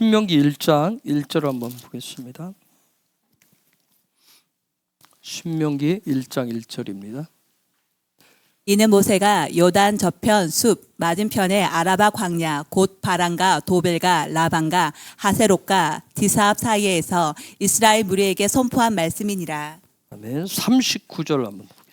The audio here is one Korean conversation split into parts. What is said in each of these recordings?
신명기 1장 1절 한번 보겠습니다. 신명기 1장 1절입니다. 이는 모세가 요단 저편 숲 맞은편에 아라바 광야 곧 바란과 도벨과 라반과 하세롯과 디사압 사이에서 이스라엘 무리에게 선포한 말씀이니라. 아멘. 39절 한번 보겠습니다.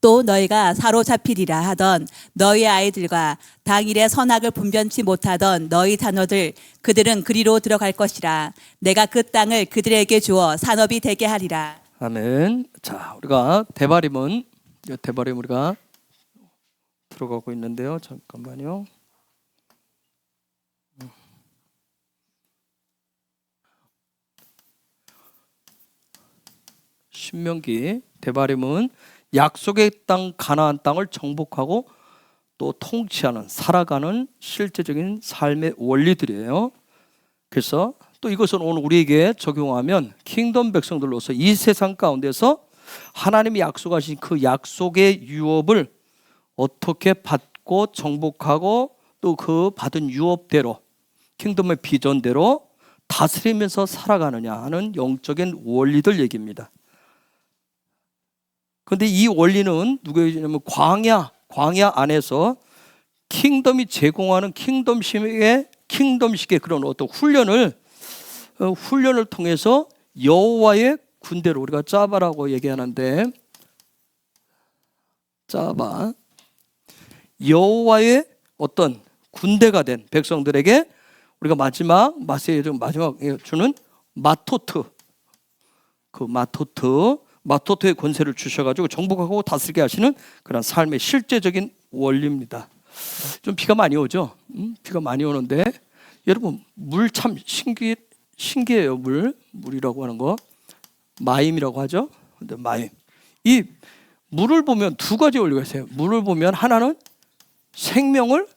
또 너희가 사로잡히리라 하던 너희 아이들과 당일의 선악을 분변치 못하던 너희 자녀들 그들은 그리로 들어갈 것이라. 내가 그 땅을 그들에게 주어 산업이 되게 하리라. 아멘. 자, 우리가 대바림 우리가 들어가고 있는데요. 잠깐만요. 신명기 대바림은 약속의 땅 가나안 땅을 정복하고 또 통치하는 살아가는 실제적인 삶의 원리들이에요. 그래서 또 이것은 오늘 우리에게 적용하면 킹덤 백성들로서 이 세상 가운데서 하나님이 약속하신 그 약속의 유업을 어떻게 받고 정복하고 또 그 받은 유업대로 킹덤의 비전대로 다스리면서 살아가느냐 하는 영적인 원리들 얘기입니다. 그런데 이 원리는 누구냐면 광야 안에서 킹덤이 제공하는 킹덤식의 그런 어떤 훈련을 통해서 여호와의 군대로 우리가 짜바라고 얘기하는데, 짜바 여호와의 어떤 군대가 된 백성들에게 우리가 마토트의 주는 마토트의 권세를 주셔가지고 정복하고 다스리게 하시는 그런 삶의 실제적인 원리입니다. 좀 비가 많이 오죠? 비가 많이 오는데 여러분 물 참 신기해요. 물이라고 하는 거 마임이라고 하죠. 근데 마임, 이 물을 보면 두 가지 원리가 있어요. 물을 보면 하나는 생명을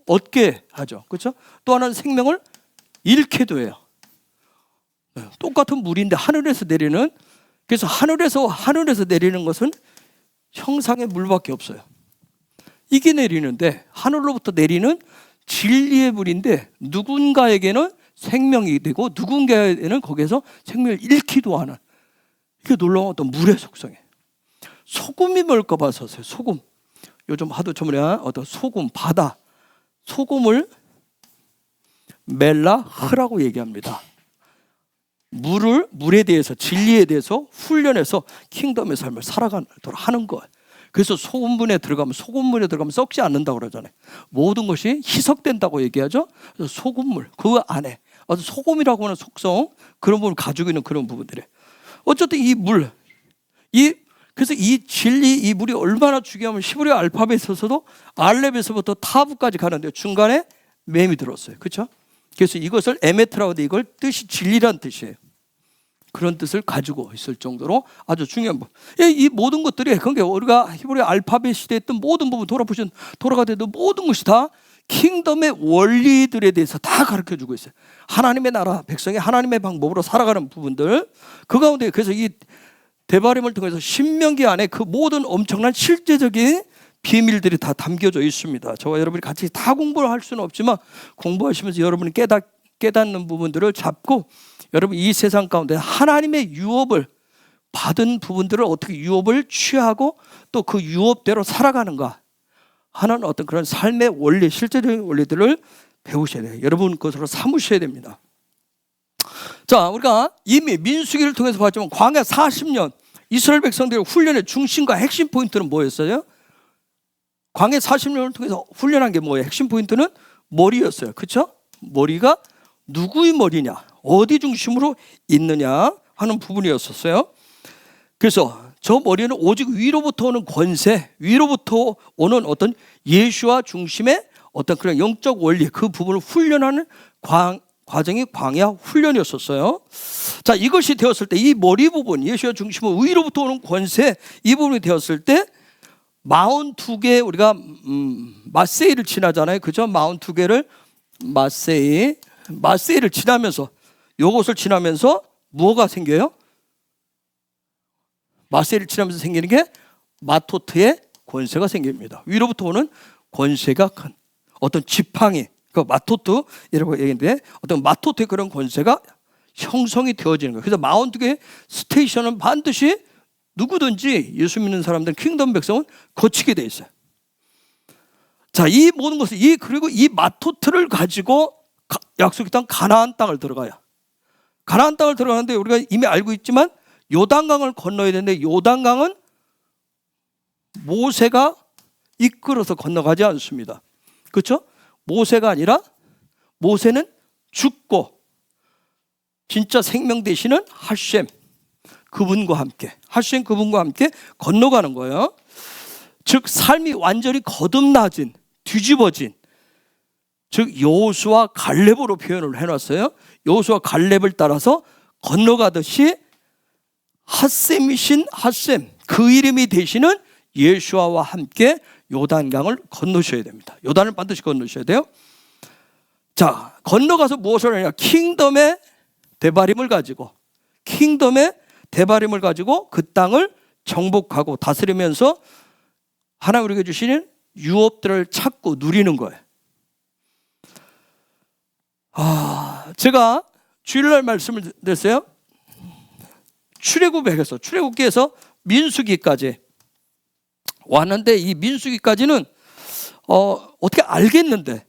얻게 하죠, 그렇죠? 또 하나는 생명을 잃게도 해요. 똑같은 물인데 하늘에서 내리는, 그래서 하늘에서 내리는 것은 형상의 물밖에 없어요. 이게 내리는데 하늘로부터 내리는 진리의 물인데 누군가에게는 생명이 되고 누군가에게는 거기에서 생명을 잃기도 하는, 이게 놀라운 어떤 물의 속성이에요. 소금이 뭘까 봐서요. 소금. 요즘 하도 저번에 어떤 소금, 바다 소금을 멜라흐라고 얘기합니다. 물에 대해서, 진리에 대해서 훈련해서 킹덤의 삶을 살아가도록 하는 거예요. 그래서 소금물에 들어가면 썩지 않는다고 그러잖아요. 모든 것이 희석된다고 얘기하죠. 그래서 소금물, 그 안에 어떤 소금이라고 하는 속성, 그런 부분을 가지고 있는 그런 부분들이에요. 어쨌든 이 물, 그래서 이 진리, 이 물이 얼마나 중요하면 히브리 알파벳에서도 알렙에서부터 타브까지 가는데 중간에 맴이 들었어요. 그렇죠? 그래서 이것을 에메트라고 하는데 이걸 뜻이 진리란 뜻이에요. 그런 뜻을 가지고 있을 정도로 아주 중요한 부분. 이 모든 것들이, 그러니까 우리가 히브리 알파벳 시대에 있던 모든 부분 돌아가도 모든 것이 다 킹덤의 원리들에 대해서 다 가르쳐주고 있어요. 하나님의 나라 백성이 하나님의 방법으로 살아가는 부분들, 그 가운데 그래서 이 데바림을 통해서 신명기 안에 그 모든 엄청난 실제적인 비밀들이 다 담겨져 있습니다. 저와 여러분이 같이 다 공부를 할 수는 없지만 공부하시면서 여러분이 깨닫는 부분들을 잡고, 여러분 이 세상 가운데 하나님의 유업을 받은 부분들을 어떻게 유업을 취하고 또 그 유업대로 살아가는가 하는 어떤 그런 삶의 원리, 실제적인 원리들을 배우셔야 돼요. 여러분 그것으로 삼으셔야 됩니다. 자, 우리가 이미 민수기를 통해서 봤지만 광야 40년 이스라엘 백성들의 훈련의 중심과 핵심 포인트는 뭐였어요? 광야 40년을 통해서 훈련한 게 뭐예요? 핵심 포인트는 머리였어요. 그렇죠? 머리가 누구의 머리냐, 어디 중심으로 있느냐 하는 부분이었었어요. 그래서 저 머리는 오직 위로부터 오는 권세, 위로부터 오는 어떤 예수와 중심의 어떤 그런 영적 원리, 그 부분을 훈련하는 과정이 광야 훈련이었었어요. 자, 이것이 되었을 때 이 머리 부분, 예수와 중심은 위로부터 오는 권세, 이 부분이 되었을 때 42개 우리가 마세이를 지나잖아요. 그죠? 42개를 마세이를 지나면서, 요것을 지나면서 뭐가 생겨요? 마세이를 지나면서 생기는 게 마토트의 권세가 생깁니다. 위로부터 오는 권세가 큰. 어떤 지팡이, 그 마토트이라고 얘기했는데 어떤 마토트의 그런 권세가 형성이 되어지는 거예요. 그래서 42개의 스테이션은 반드시 누구든지 예수 믿는 사람들은 킹덤 백성은 거치게 돼 있어요. 자, 이 모든 것을 그리고 이 마토트를 가지고 약속의 땅 가나안 땅을 들어가요. 가나안 땅을 들어가는데 우리가 이미 알고 있지만 요단강을 건너야 되는데 요단강은 모세가 이끌어서 건너가지 않습니다. 그렇죠? 모세가 아니라 모세는 죽고 진짜 생명 되시는 하셴 그분과 함께 건너가는 거예요. 즉 삶이 완전히 거듭나진, 뒤집어진, 즉 여호수아 갈렙으로 표현을 해놨어요. 여호수아 갈렙을 따라서 건너가듯이 핫셈이신 핫셈, 그 이름이 되시는 예수아와 함께 요단강을 건너셔야 됩니다. 요단을 반드시 건너셔야 돼요. 자, 건너가서 무엇을 하냐? 킹덤의 대바림을 가지고 그 땅을 정복하고 다스리면서 하나님 우리에게 주시는 유업들을 찾고 누리는 거예요. 제가 주일날 말씀을 드렸어요. 출애굽기에서 민수기까지 왔는데 이 민수기까지는 어떻게 알겠는데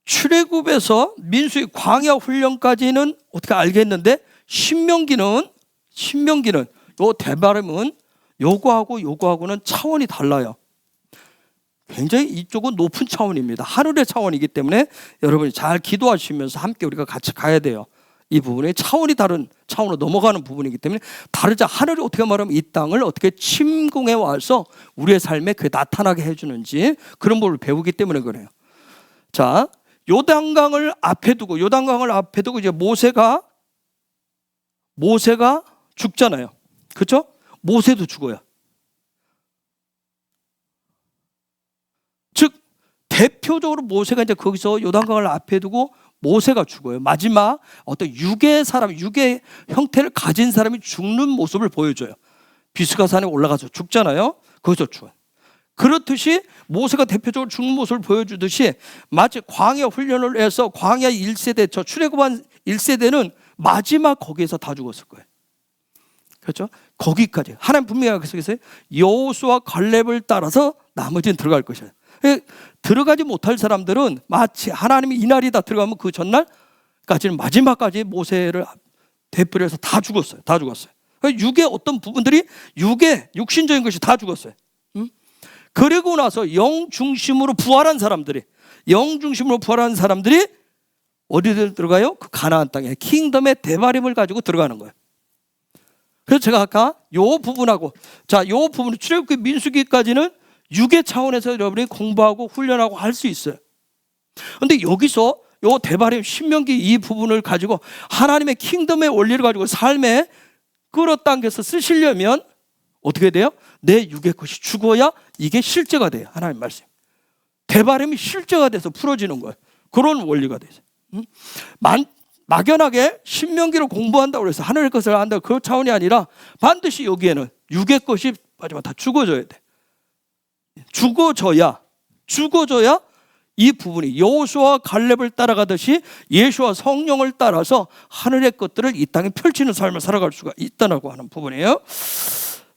출애굽에서 민수기 광야 훈련까지는 어떻게 알겠는데 신명기는 요 대바림은 요거하고는 차원이 달라요. 굉장히 이쪽은 높은 차원입니다. 하늘의 차원이기 때문에 여러분이 잘 기도하시면서 함께 우리가 같이 가야 돼요. 이 부분에 차원이 다른 차원으로 넘어가는 부분이기 때문에 다르자. 하늘이 어떻게 말하면 이 땅을 어떻게 침공해 와서 우리의 삶에 그게 나타나게 해주는지 그런 법을 배우기 때문에 그래요. 자, 요단강을 앞에 두고 이제 모세가 죽잖아요. 그렇죠? 모세도 죽어요. 즉 대표적으로 모세가 이제 거기서 요단강을 앞에 두고 모세가 죽어요. 마지막 어떤 육의 형태를 가진 사람이 죽는 모습을 보여줘요. 비스가산에 올라가서 죽잖아요. 거기서 죽어요. 그렇듯이 모세가 대표적으로 죽는 모습을 보여주듯이 마치 광야 훈련을 해서 광야 1세대, 저 출애굽한 1세대는 마지막 거기에서 다 죽었을 거예요. 그렇죠? 거기까지 하나님 분명히 약속했어요. 여호수아 갈렙을 따라서 나머지는 들어갈 것이에요. 들어가지 못할 사람들은 마치 하나님이 이날이다 들어가면 그 전날까지는 마지막까지 모세를 대표로 해서 다 죽었어요. 육의 어떤 부분들이 육신적인 것이 다 죽었어요. 그리고 나서 영 중심으로 부활한 사람들이 어디들 들어가요? 그 가나안 땅에 킹덤의 대바림을 가지고 들어가는 거예요. 그래서 제가 아까 요 부분하고 요 부분 출애굽기 민수기까지는 육의 차원에서 여러분이 공부하고 훈련하고 할 수 있어요. 그런데 여기서 요 대바림 신명기 이 부분을 가지고 하나님의 킹덤의 원리를 가지고 삶에 끌어당겨서 쓰시려면 어떻게 돼요? 내 육의 것이 죽어야 이게 실제가 돼요. 하나님 말씀. 대바림이 실제가 돼서 풀어지는 거예요. 그런 원리가 돼요. 막연하게 신명기를 공부한다고 해서 하늘의 것을 한다 그 차원이 아니라 반드시 여기에는 육의 것이 마지막 다 죽어져야 돼. 죽어져야 이 부분이 여호수아 갈렙을 따라가듯이 예수와 성령을 따라서 하늘의 것들을 이 땅에 펼치는 삶을 살아갈 수가 있다고 하는 부분이에요.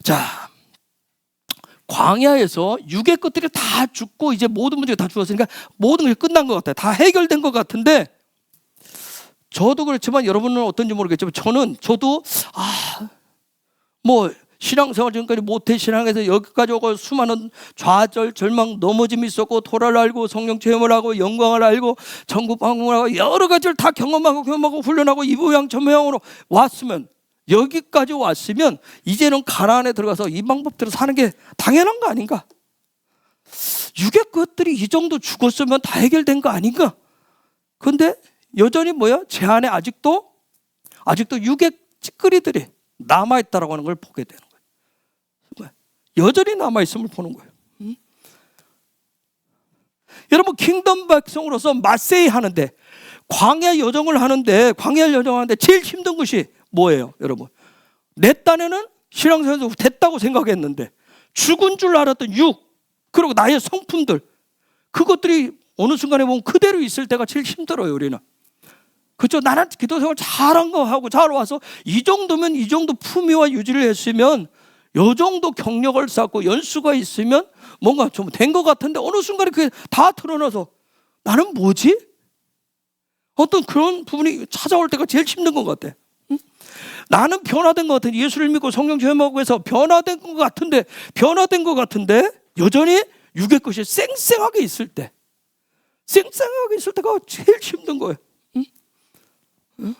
자, 광야에서 육의 것들이 다 죽고 이제 모든 문제가 다 죽었으니까 모든 것이 끝난 것 같아요. 다 해결된 것 같은데 저도 그렇지만 여러분은 어떤지 모르겠지만 저도 신앙생활 지금까지 모태 신앙에서 여기까지 오고 수많은 좌절, 절망, 넘어짐이 있었고 토라를 알고 성령 체험을 하고 영광을 알고 천국 방문을 하고 여러 가지를 다 경험하고 훈련하고 이 모양 저 모양으로 여기까지 왔으면 이제는 가나안에 들어가서 이 방법대로 사는 게 당연한 거 아닌가? 육의 것들이 이 정도 죽었으면 다 해결된 거 아닌가? 그런데 여전히 제 안에 아직도 육의 찌꺼리들이 남아있다라고 하는 걸 보게 되는 거예요. 여전히 남아있음을 보는 거예요. 여러분 킹덤 백성으로서 마세이 하는데 광야 여정을 하는데 제일 힘든 것이 뭐예요? 여러분 내 딴에는 신앙생활에서 됐다고 생각했는데 죽은 줄 알았던 육 그리고 나의 성품들 그것들이 어느 순간에 보면 그대로 있을 때가 제일 힘들어요, 우리는. 그렇죠? 나는 기도 생활 잘한 거 하고 잘 와서 이 정도면 이 정도 품위와 유지를 했으면 이 정도 경력을 쌓고 연수가 있으면 뭔가 좀 된 것 같은데 어느 순간에 그게 다 드러나서 나는 뭐지? 어떤 그런 부분이 찾아올 때가 제일 힘든 것 같아. 응? 나는 변화된 것 같은데, 예수를 믿고 성령 체험하고 해서 변화된 것 같은데 여전히 육의 것이 쌩쌩하게 있을 때가 제일 힘든 거예요. 응? 응?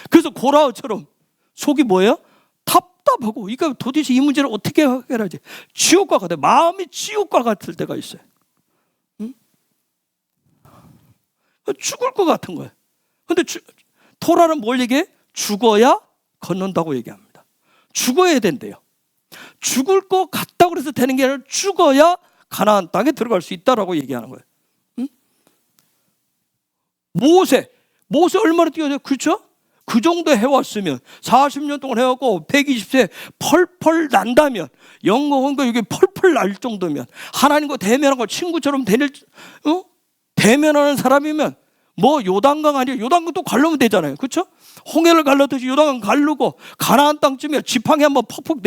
그래서 고라처럼 속이 뭐예요? 답답하고, 그러니까 도대체 이 문제를 어떻게 해결하지? 지옥과 같아요. 마음이 지옥과 같을 때가 있어요. 응? 죽을 것 같은 거예요. 근데 토라는 뭘 얘기해? 죽어야 걷는다고 얘기합니다. 죽어야 된대요. 죽을 것 같다고 해서 되는 게 아니라 죽어야 가나안 땅에 들어갈 수 있다라고 얘기하는 거예요. 응? 모세 얼마나 뛰어야 돼요? 그렇죠? 그 정도 해왔으면 40년 동안 해왔고 120세 펄펄 난다면, 영광과 이게 펄펄 날 정도면, 하나님과 대면하고 친구처럼 대면하는 사람이면 뭐 요단강 아니에요? 요단강 또 갈르면 되잖아요. 그렇죠? 홍해를 갈르듯이 요단강 갈르고 가나안 땅쯤에 지팡이 한번 퍽퍽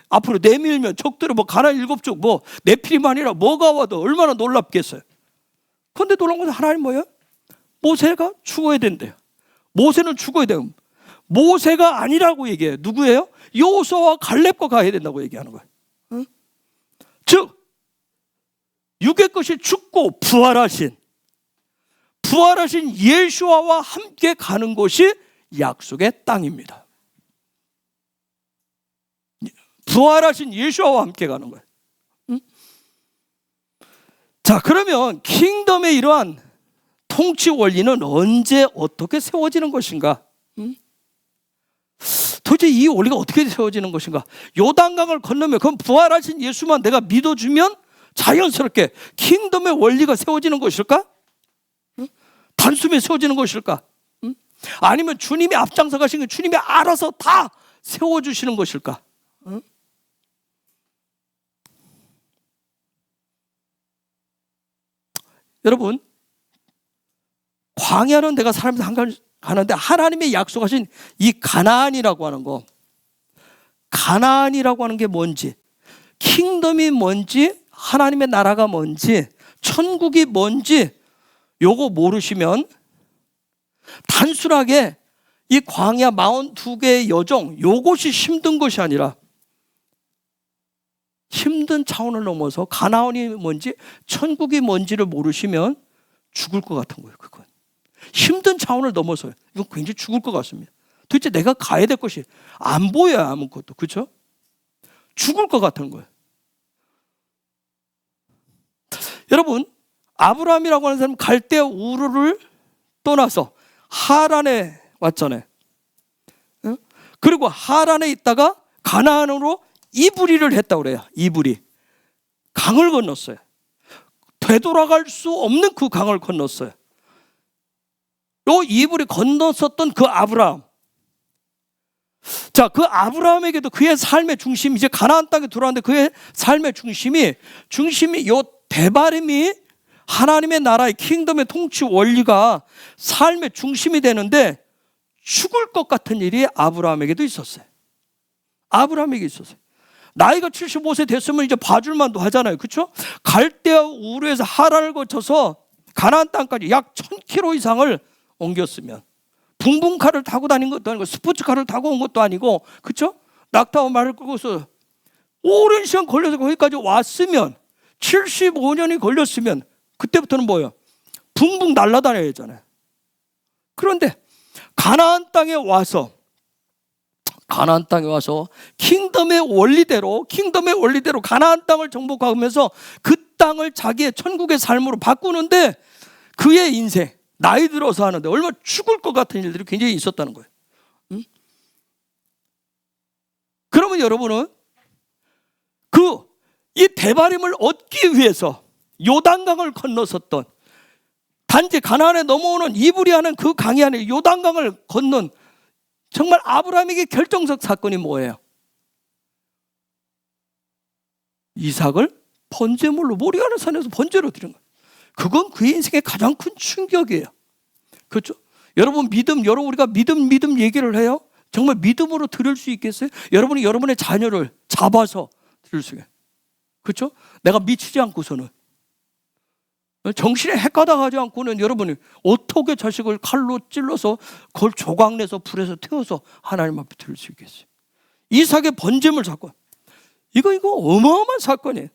앞으로 내밀면 적들을 뭐 가나안 7족 뭐 네피림 아니라 뭐가 와도 얼마나 놀랍겠어요. 그런데 놀라운 것은 하나님 뭐예요? 모세가 죽어야 된대요. 모세는 죽어야 돼요. 모세가 아니라고 얘기해요. 누구예요? 여호수아와 갈렙과 가야 된다고 얘기하는 거예요. 응? 즉 육의 것이 죽고 부활하신 예수와와 함께 가는 곳이 약속의 땅입니다. 부활하신 예수와 함께 가는 거예요. 응? 자, 그러면 킹덤의 이러한 통치 원리는 언제 어떻게 세워지는 것인가? 응? 도대체 이 원리가 어떻게 세워지는 것인가? 요단강을 건너면, 그럼 부활하신 예수만 내가 믿어주면 자연스럽게 킹덤의 원리가 세워지는 것일까? 응? 단숨에 세워지는 것일까? 응? 아니면 주님이 앞장서 가신 게 주님이 알아서 다 세워주시는 것일까? 응? 여러분, 광야는 내가 사람들 가는데 하나님의 약속하신 이 가나안이라고 하는 거, 가나안이라고 하는 게 뭔지, 킹덤이 뭔지, 하나님의 나라가 뭔지, 천국이 뭔지 요거 모르시면 단순하게 이 광야 42개의 여정 요것이 힘든 것이 아니라 힘든 차원을 넘어서 가나안이 뭔지, 천국이 뭔지를 모르시면 죽을 것 같은 거예요. 그건 힘든 차원을 넘어서요. 이건 굉장히 죽을 것 같습니다. 도대체 내가 가야 될 것이 안 보여요, 아무것도. 그렇죠? 죽을 것 같은 거예요. 여러분, 아브라함이라고 하는 사람은 갈대아 우르를 떠나서 하란에 왔잖아요. 응? 그리고 하란에 있다가 가나안으로 이브리를 했다고 그래요. 이브리. 강을 건넜어요. 되돌아갈 수 없는 그 강을 건넜어요. 요 이브리 건넜었던 그 아브라함. 자, 그 아브라함에게도 그의 삶의 중심, 이제 가나안 땅에 들어왔는데 그의 삶의 중심이 요 대바림이 하나님의 나라의 킹덤의 통치 원리가 삶의 중심이 되는데, 죽을 것 같은 일이 아브라함에게도 있었어요. 아브라함에게 있었어요. 나이가 75세 됐으면 이제 봐줄만도 하잖아요. 그렇죠? 갈대아 우르에서 하란을 거쳐서 가나안 땅까지 약 1000km 이상을 옮겼으면, 붕붕카를 타고 다닌 것도 아니고 스포츠카를 타고 온 것도 아니고, 그렇죠? 낙타와 말을 끌고서 오랜 시간 걸려서 거기까지 왔으면, 75년이 걸렸으면 그때부터는 뭐예요? 붕붕 날아다녀야 되잖아요. 그런데 가나안 땅에 와서 킹덤의 원리대로 가나안 땅을 정복하면서 그 땅을 자기의 천국의 삶으로 바꾸는데, 그의 인생, 나이 들어서 하는데 얼마나 죽을 것 같은 일들이 굉장히 있었다는 거예요. 응? 그러면 여러분은 이 대바림을 얻기 위해서 요단강을 건넜었던, 단지 가나안에 넘어오는 이브리하는 그 강이 아니라 요단강을 건넌 정말 아브라함에게 결정적 사건이 뭐예요? 이삭을 번제물로, 모리아는 산에서 번제로 드린 거예요. 그건 그의 인생의 가장 큰 충격이에요. 그렇죠? 여러분 우리가 믿음 얘기를 해요. 정말 믿음으로 들을 수 있겠어요? 여러분이 여러분의 자녀를 잡아서 들을 수 있어요. 그렇죠? 내가 미치지 않고서는, 정신에 헷가닥하지 않고는 여러분이 어떻게 자식을 칼로 찔러서 그걸 조각내서 불에서 태워서 하나님 앞에 들을 수 있겠어요? 이삭의 번제물 사건, 이거 어마어마한 사건이에요.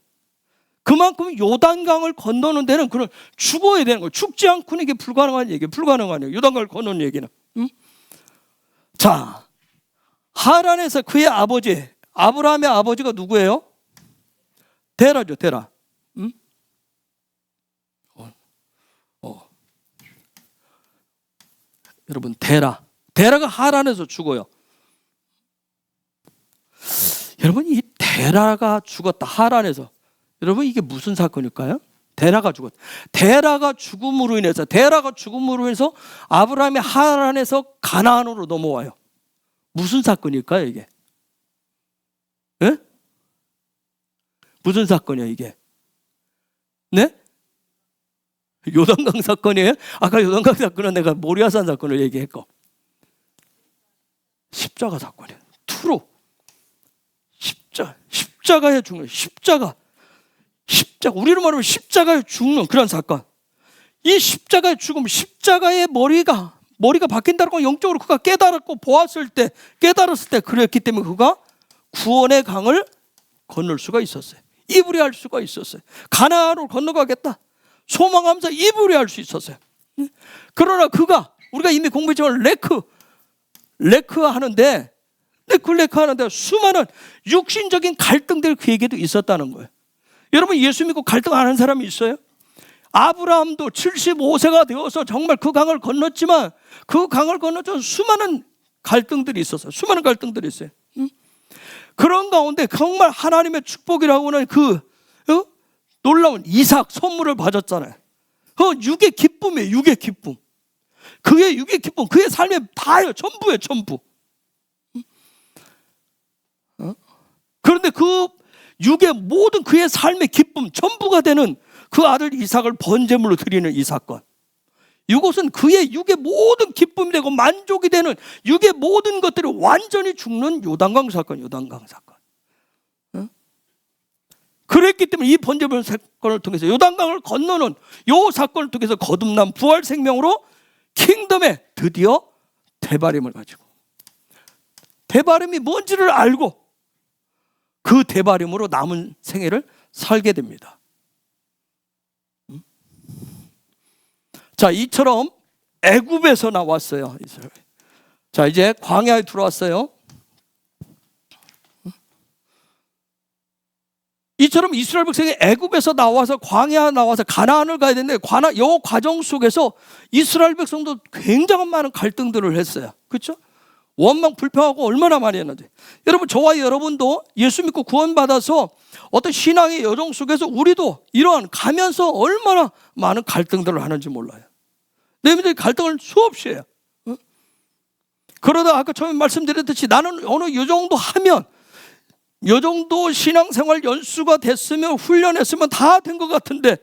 그만큼 요단강을 건너는 데는 그런 죽어야 되는 거예요. 죽지 않고는 이게 불가능한 얘기예요. 불가능하네요. 요단강을 건너는 얘기는. 자, 하란에서 그의 아버지, 아브라함의 아버지가 누구예요? 데라죠, 데라. 여러분, 데라가 하란에서 죽어요. 여러분, 이 데라가 죽었다, 하란에서. 여러분, 이게 무슨 사건일까요? 데라가 죽었다. 데라가 죽음으로 인해서 아브라함이 하란에서 가나안으로 넘어와요. 무슨 사건일까요, 이게? 네? 무슨 사건이에요, 이게? 네? 요단강 사건이에요? 아까 요단강 사건은 내가 모리아산 사건을 얘기했고, 십자가 사건이에요. 투로 십자가에 죽는, 십자가 우리로 말하면 십자가에 죽는 그런 사건. 이 십자가에 죽으면 십자가의 머리가 바뀐다고 영적으로 그가 깨달았을 때 그랬기 때문에 그가 구원의 강을 건널 수가 있었어요. 이불이할 수가 있었어요. 가나안으로 건너가겠다 소망하면서 이불이할 수 있었어요. 그러나 그가, 우리가 이미 공부했지만 레크 하는데 수많은 육신적인 갈등들이 그에게도 있었다는 거예요. 여러분, 예수 믿고 갈등 안 하는 사람이 있어요? 아브라함도 75세가 되어서 정말 그 강을 건넜지만 그 강을 건너서 수많은 갈등들이 있었어요. 그런 가운데 정말 하나님의 축복이라고는 놀라운 이삭 선물을 받았잖아요. 육의 기쁨이에요. 육의 기쁨. 그의 육의 기쁨, 그의 삶에 다예요. 전부예요. 전부. 그런데 그 육의 모든 그의 삶의 기쁨, 전부가 되는 그 아들 이삭을 번제물로 드리는 이 사건. 이것은 그의 육의 모든 기쁨이 되고 만족이 되는 육의 모든 것들이 완전히 죽는 요단강 사건. 그랬기 때문에 이 번제물 사건을 통해서 요단강을 건너는 이 사건을 통해서 거듭난 부활 생명으로 킹덤에 드디어 대바림을 가지고, 대바림이 뭔지를 알고 그 대바림으로 남은 생애를 살게 됩니다. 자, 이처럼 애굽에서 나왔어요. 자, 이제 광야에 들어왔어요. 이처럼 이스라엘 백성이 애굽에서 나와서 광야 나와서 가나안을 가야 되는데 이 과정 속에서 이스라엘 백성도 굉장한 많은 갈등들을 했어요. 그렇죠? 원망 불평하고 얼마나 많이 했는지. 여러분, 저와 여러분도 예수 믿고 구원받아서 어떤 신앙의 여정 속에서 우리도 이러한 가면서 얼마나 많은 갈등들을 하는지 몰라요. 내 믿음의 갈등을 수없이 해요. 그러다 아까 처음에 말씀드렸듯이 나는 어느 요 정도 하면, 요 정도 신앙생활 연수가 됐으면, 훈련했으면 다 된 것 같은데,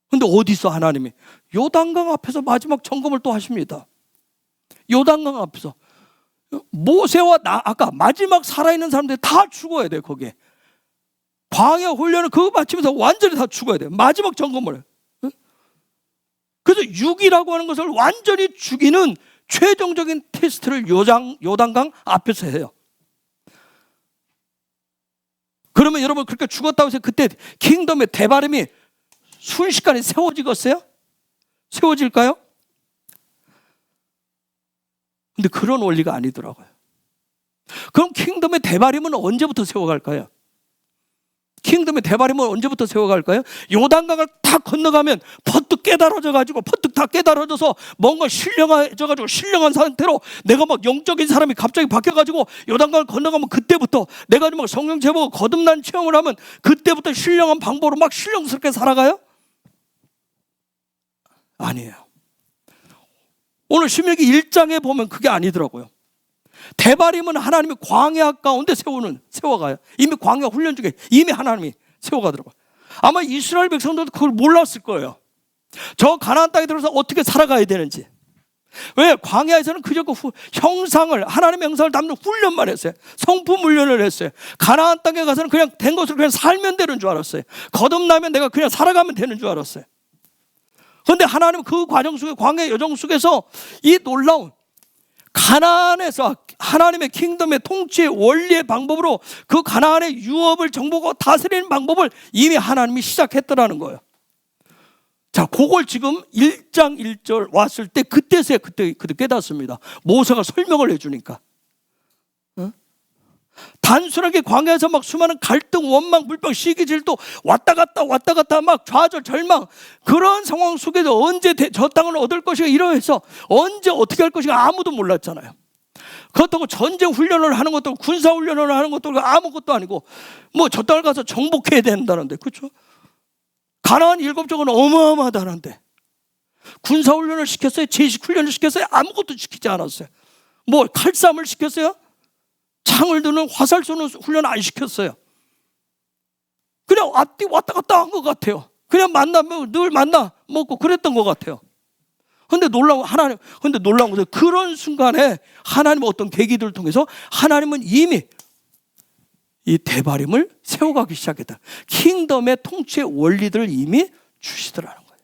근데 어디서 하나님이 요단강 앞에서 마지막 점검을 또 하십니다. 요단강 앞에서 모세와 아까 마지막 살아있는 사람들이 다 죽어야 돼요. 거기에 광야 훈련을 그거 마치면서 완전히 다 죽어야 돼요. 마지막 점검을 해요. 그래서 육이라고 하는 것을 완전히 죽이는 최종적인 테스트를 요단강 앞에서 해요. 그러면 여러분, 그렇게 죽었다고 해서 그때 킹덤의 대바람이 순식간에 세워지겠어요? 세워질까요? 근데 그런 원리가 아니더라고요. 그럼 킹덤의 대바림은 언제부터 세워갈까요? 킹덤의 대바림은 언제부터 세워갈까요? 요단강을 탁 건너가면 퍼뜩 다 깨달아져서 뭔가 신령한 상태로 내가 막 영적인 사람이 갑자기 바뀌어가지고 요단강을 건너가면 그때부터 내가 막 성령 제보고 거듭난 체험을 하면 그때부터 신령한 방법으로 막 신령스럽게 살아가요? 아니에요. 오늘 신명기 1장에 보면 그게 아니더라고요. 대바림은 하나님이 광야 가운데 세워가요. 이미 광야 훈련 중에 이미 하나님이 세워가더라고요. 아마 이스라엘 백성들도 그걸 몰랐을 거예요. 저 가나안 땅에 들어서 어떻게 살아가야 되는지. 왜? 광야에서는 그저 그 형상을, 하나님의 형상을 담는 훈련만 했어요. 성품 훈련을 했어요. 가나안 땅에 가서는 그냥 된 것으로 그냥 살면 되는 줄 알았어요. 거듭나면 내가 그냥 살아가면 되는 줄 알았어요. 그런데 하나님은 그 과정 속에, 광야의 여정 속에서 이 놀라운 가나안에서 하나님의 킹덤의 통치의 원리의 방법으로 그 가나안의 유업을 정복하고 다스리는 방법을 이미 하나님이 시작했더라는 거예요. 자, 그걸 지금 1장 1절 왔을 때 그때서야 그때 깨닫습니다. 모세가 설명을 해주니까. 단순하게 광야에서 막 수많은 갈등, 원망, 불평, 시기, 질투 왔다 갔다 막 좌절, 절망, 그런 상황 속에서 언제 저 땅을 얻을 것인가 이러해서 언제 어떻게 할 것인가 아무도 몰랐잖아요. 그렇다고 전쟁 훈련을 하는 것도 군사 훈련을 하는 것도 아무것도 아니고 뭐 저 땅을 가서 정복해야 된다는데, 그렇죠? 가나안 7족은 어마어마하다는데 군사훈련을 시켰어요? 제식훈련을 시켰어요? 아무것도 시키지 않았어요. 뭐 칼싸움을 시켰어요? 창을 드는 화살 쏘는 훈련 안 시켰어요. 그냥 앞뒤 왔다 갔다 한 것 같아요. 그냥 만나면 늘 만나 먹고 그랬던 것 같아요. 근데 놀라운 것은 그런 순간에 하나님의 어떤 계기들을 통해서 하나님은 이미 이 대바림을 세워가기 시작했다. 킹덤의 통치의 원리들을 이미 주시더라는 거예요.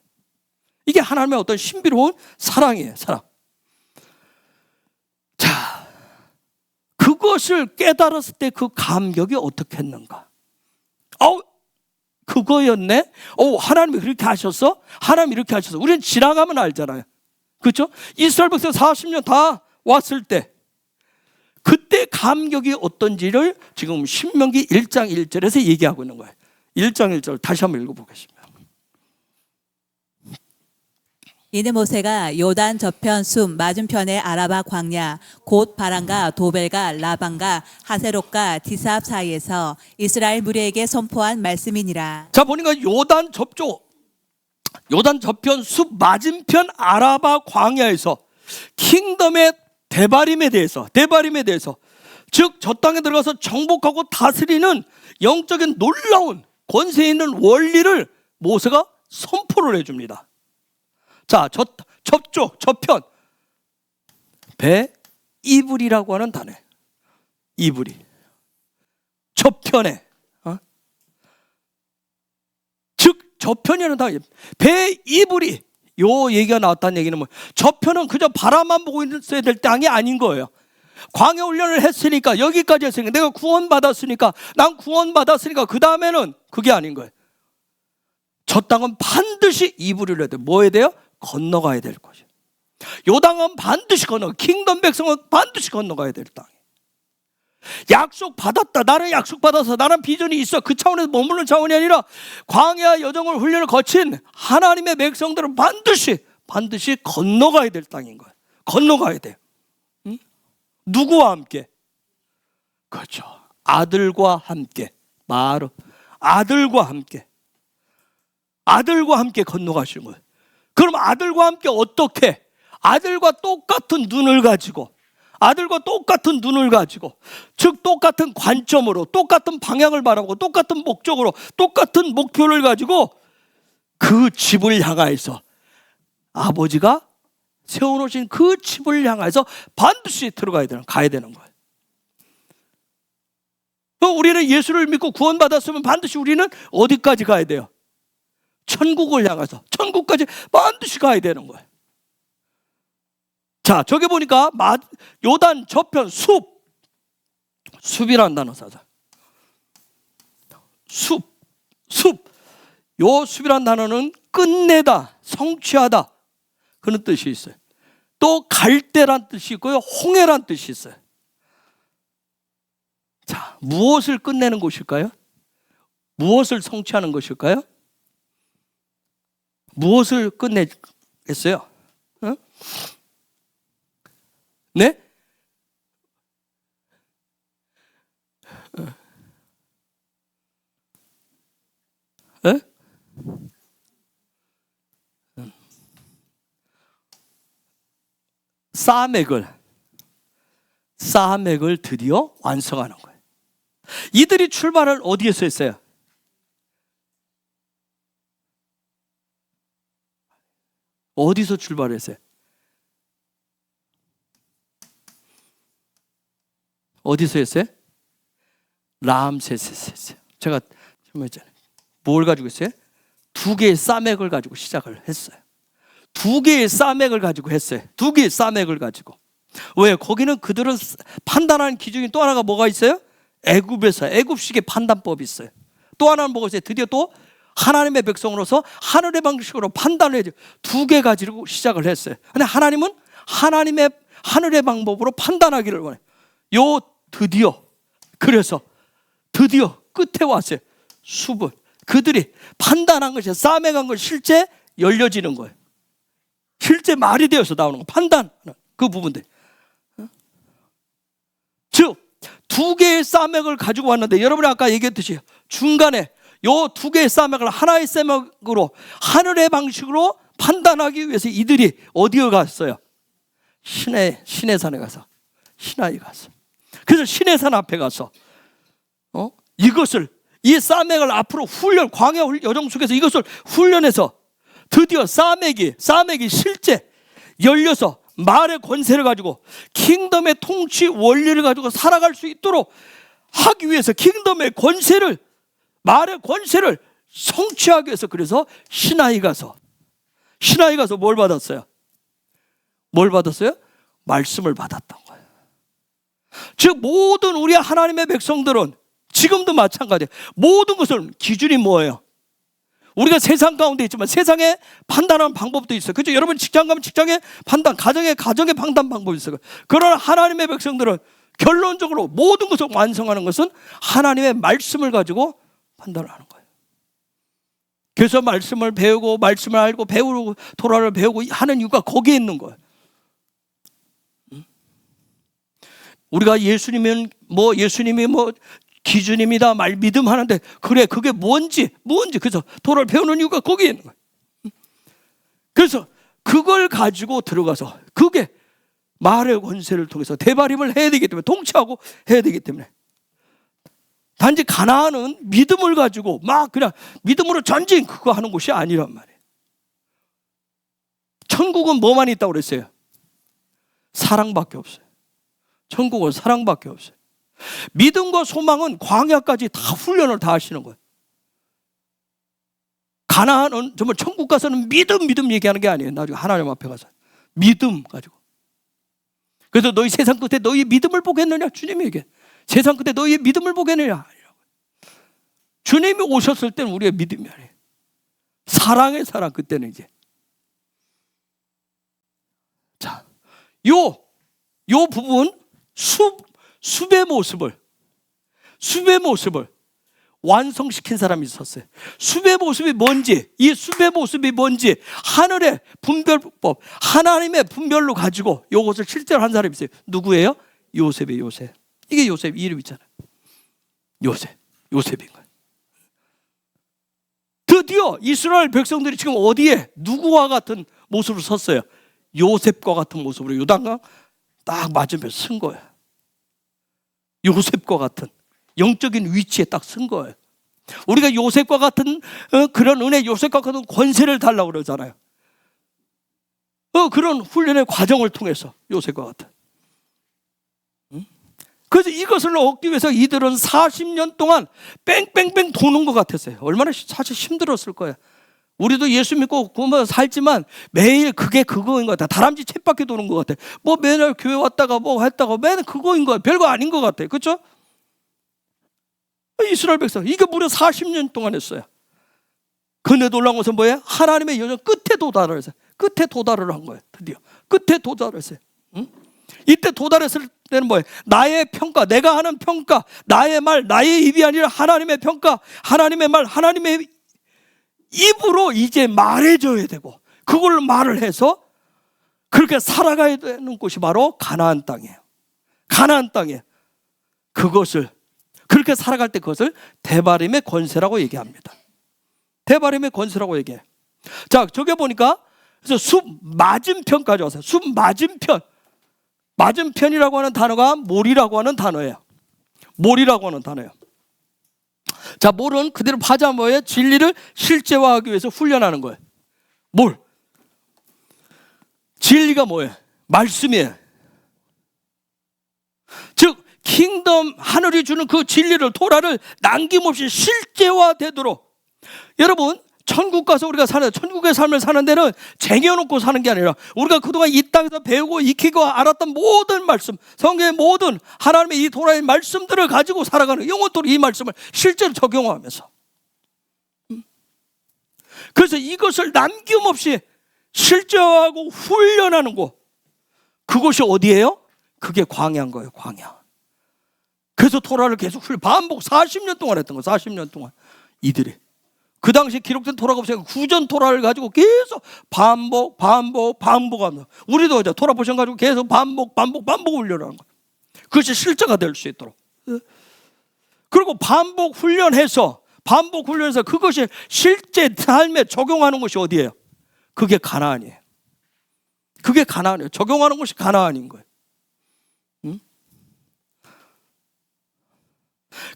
이게 하나님의 어떤 신비로운 사랑이에요. 사랑. 자, 그것을 깨달았을 때 그 감격이 어떻겠는가? 그거였네? 하나님이 그렇게 하셨어? 하나님이 이렇게 하셨어. 우리는 지나가면 알잖아요. 그렇죠? 이스라엘 백성 40년 다 왔을 때 그때 감격이 어떤지를 지금 신명기 1장 1절에서 얘기하고 있는 거예요. 1장 1절 다시 한번 읽어보겠습니다. 이는 모세가 요단 저편 숲 맞은편의 아라바 광야 곧 바란과 도벨과 라반과 하세롯과 디사압 사이에서 이스라엘 무리에게 선포한 말씀이니라. 자, 보니까 요단 저편 숲 맞은편 아라바 광야에서 킹덤의 대바림에 대해서 즉 저 땅에 들어가서 정복하고 다스리는 영적인 놀라운 권세 있는 원리를 모세가 선포를 해줍니다. 자, 저편 배 이불이라고 하는 단어. 이불이 저편에 즉 저편이라는 단어. 배 이불이 요 얘기가 나왔다는 얘기는 뭐 저편은 그저 바라만 보고 있어야 될 땅이 아닌 거예요. 광야 훈련을 했으니까 여기까지 했으니까 내가 구원받았으니까 그 다음에는 그게 아닌 거예요. 저 땅은 반드시 이불을 해야 돼요. 뭐 해야 돼요? 건너가야 될 것이에요. 요 땅은 반드시 킹덤 백성은 반드시 건너가야 될 땅이에요. 약속 받았다. 나는 약속 받아서 나는 비전이 있어. 그 차원에서 머무르는 차원이 아니라 광야 여정을 훈련을 거친 하나님의 백성들은 반드시 건너가야 될 땅인 거예요. 건너가야 돼요. 응? 누구와 함께? 그렇죠. 아들과 함께. 바로 아들과 함께 건너가시는 거예요. 그럼 아들과 함께 어떻게? 아들과 똑같은 눈을 가지고 즉 똑같은 관점으로 똑같은 방향을 바라보고 똑같은 목적으로 똑같은 목표를 가지고 그 집을 향하여서 아버지가 세워놓으신 그 집을 향해서 반드시 가야 되는 거예요. 우리는 예수를 믿고 구원받았으면 반드시 우리는 어디까지 가야 돼요? 천국을 향해서 천국까지 반드시 가야 되는 거예요. 자, 저기 보니까 요단 저편 숲이라는 단어 사자. 요 숲이라는 단어는 끝내다, 성취하다 그런 뜻이 있어요. 또 갈대란 뜻이 있고요, 홍해란 뜻이 있어요. 자, 무엇을 끝내는 곳일까요? 무엇을 성취하는 것일까요? 무엇을 끝내겠어요? 어? 네? 에? 사맥을 드디어 완성하는 거예요. 이들이 출발을 어디에서 했어요? 어디서 출발했어요? 어디서 했어요? 람세스에서 했어요. 제가 했잖아요. 뭘 가지고 했어요? 2개의 싸맥을 가지고 시작을 했어요. 2개의 싸맥을 가지고 했어요. 2개의 싸맥을 가지고. 왜? 거기는 그들은 판단하는 기준이 또 하나가 뭐가 있어요? 애굽에서 애굽식의 판단법이 있어요. 또 하나는 뭐가 있어요? 드디어 또 하나님의 백성으로서 하늘의 방식으로 판단을 해야죠. 2개 가지고 시작을 했어요. 근데 하나님은 하나님의 하늘의 방법으로 판단하기를 원해요. 드디어 그래서 드디어 끝에 왔어요. 수분. 그들이 판단한 것이 싸매간 것이 실제 열려지는 거예요. 실제 말이 되어서 나오는 거. 판단 그 부분들. 즉 2개의 싸맥을 가지고 왔는데 여러분이 아까 얘기했듯이 중간에 요 2개의 싸맥을 하나의 싸맥으로 하늘의 방식으로 판단하기 위해서 이들이 어디에 갔어요? 시내산에 가서 시나이 가서. 그래서 시내산 앞에 가서 이것을 이 싸맥을 앞으로 훈련 광야 여정 속에서 이것을 훈련해서 드디어 싸맥이 실제 열려서 말의 권세를 가지고 킹덤의 통치 원리를 가지고 살아갈 수 있도록 하기 위해서 킹덤의 권세를 말의 권세를 성취하기 위해서 그래서 시나이 가서 뭘 받았어요? 뭘 받았어요? 말씀을 받았던 거예요. 즉 모든 우리 하나님의 백성들은 지금도 마찬가지예요. 모든 것은 기준이 뭐예요? 우리가 세상 가운데 있지만 세상에 판단하는 방법도 있어요. 그렇죠? 여러분 직장 가면 직장의 판단, 가정의 판단 방법이 있어요. 그러나 하나님의 백성들은 결론적으로 모든 것을 완성하는 것은 하나님의 말씀을 가지고 판단을 하는 거예요. 그래서 말씀을 배우고 말씀을 알고 배우고 토라를 배우고 하는 이유가 거기에 있는 거예요. 우리가 예수님이 기준입니다 말 믿음 하는데 그래 그게 뭔지 그래서 토라를 배우는 이유가 거기에 있는 거예요. 그래서 그걸 가지고 들어가서 그게 말의 권세를 통해서 대발임을 해야 되기 때문에 통치하고 해야 되기 때문에 단지 가나안은 믿음을 가지고 막 그냥 믿음으로 전진 그거 하는 곳이 아니란 말이에요. 천국은 뭐만 있다고 그랬어요? 사랑밖에 없어요. 천국은 사랑밖에 없어요. 믿음과 소망은 광야까지 다 훈련을 다 하시는 거예요. 가나안은 정말 천국 가서는 믿음 얘기하는 게 아니에요. 나중에 하나님 앞에 가서 믿음 가지고. 그래서 너희 세상 끝에 너희 믿음을 보겠느냐? 주님이 얘기해. 세상 끝에 너희의 믿음을 보겠느냐? 주님이 오셨을 때는 우리의 믿음이 아니에요. 사랑의 사랑 그때는 이제. 자, 요 부분 숲의 모습을 완성시킨 사람이 있었어요. 숲의 모습이 뭔지, 이 숲의 모습이 뭔지 하늘의 분별법, 하나님의 분별로 가지고 이것을 실제로 한 사람이 있어요. 누구예요? 요셉이에요. 요셉. 이게 요셉 이름 있잖아요. 요셉인 거예요. 드디어 이스라엘 백성들이 지금 어디에 누구와 같은 모습으로 섰어요? 요셉과 같은 모습으로 요단강 딱 맞으면서 쓴 거예요. 요셉과 같은 영적인 위치에 딱 쓴 거예요. 우리가 요셉과 같은 그런 은혜, 요셉과 같은 권세를 달라고 그러잖아요. 그런 훈련의 과정을 통해서 요셉과 같은. 그래서 이것을 얻기 위해서 이들은 40년 동안 뺑뺑뺑 도는 것 같았어요. 얼마나 사실 힘들었을 거예요. 우리도 예수 믿고 살지만 매일 그게 그거인 것 같아요. 다람쥐 쳇바퀴 도는 것 같아요. 뭐 맨날 교회 왔다가 뭐 했다가 맨날 그거인 거예요. 별거 아닌 것 같아요. 그렇죠? 이스라엘 백성 이게 무려 40년 동안 했어요. 근데 놀라운 것은 뭐예요? 하나님의 여정 끝에 도달을 했어요. 끝에 도달을 한 거예요. 드디어 끝에 도달을 했어요. 이때 도달했을 때는 뭐예요? 나의 평가, 내가 하는 평가, 나의 말, 나의 입이 아니라 하나님의 평가, 하나님의 말, 하나님의 입으로 이제 말해줘야 되고 그걸 말을 해서 그렇게 살아가야 되는 곳이 바로 가나안 땅이에요. 가나안 땅에 그것을 그렇게 살아갈 때 그것을 대바림의 권세라고 얘기합니다. 대바림의 권세라고 얘기해요. 자, 저기 보니까 그래서 숲 맞은편까지 왔어요. 숲 맞은편. 맞은편이라고 하는 단어가 몰이라고 하는 단어예요. 몰이라고 하는 단어예요. 자, 몰은 그대로 파자 뭐예요? 진리를 실제화하기 위해서 훈련하는 거예요. 몰. 진리가 뭐예요? 말씀이에요. 즉 킹덤, 하늘이 주는 그 진리를, 토라를 남김없이 실제화되도록, 여러분 천국 가서 우리가 사는, 천국의 삶을 사는 데는 쟁여놓고 사는 게 아니라 우리가 그동안 이 땅에서 배우고 익히고 알았던 모든 말씀, 성경의 모든 하나님의 이 토라의 말씀들을 가지고 살아가는, 영원토록 이 말씀을 실제로 적용하면서, 그래서 이것을 남김없이 실제화하고 훈련하는 곳, 그곳이 어디예요? 그게 광야인 거예요. 광야. 그래서 토라를 계속 반복 40년 동안 했던 거예요. 40년 동안 이들이. 그 당시 기록된 토라가 없으니까 구전 토라를 가지고 계속 반복합니다. 우리도 이제 토라 보셔 가지고 계속 반복 훈련하는 거예요. 그것이 실제가 될 수 있도록. 그리고 반복 훈련해서 그것이 실제 삶에 적용하는 것이 어디예요? 그게 가나안이에요. 그게 가나안이에요. 적용하는 것이 가나안인 거예요.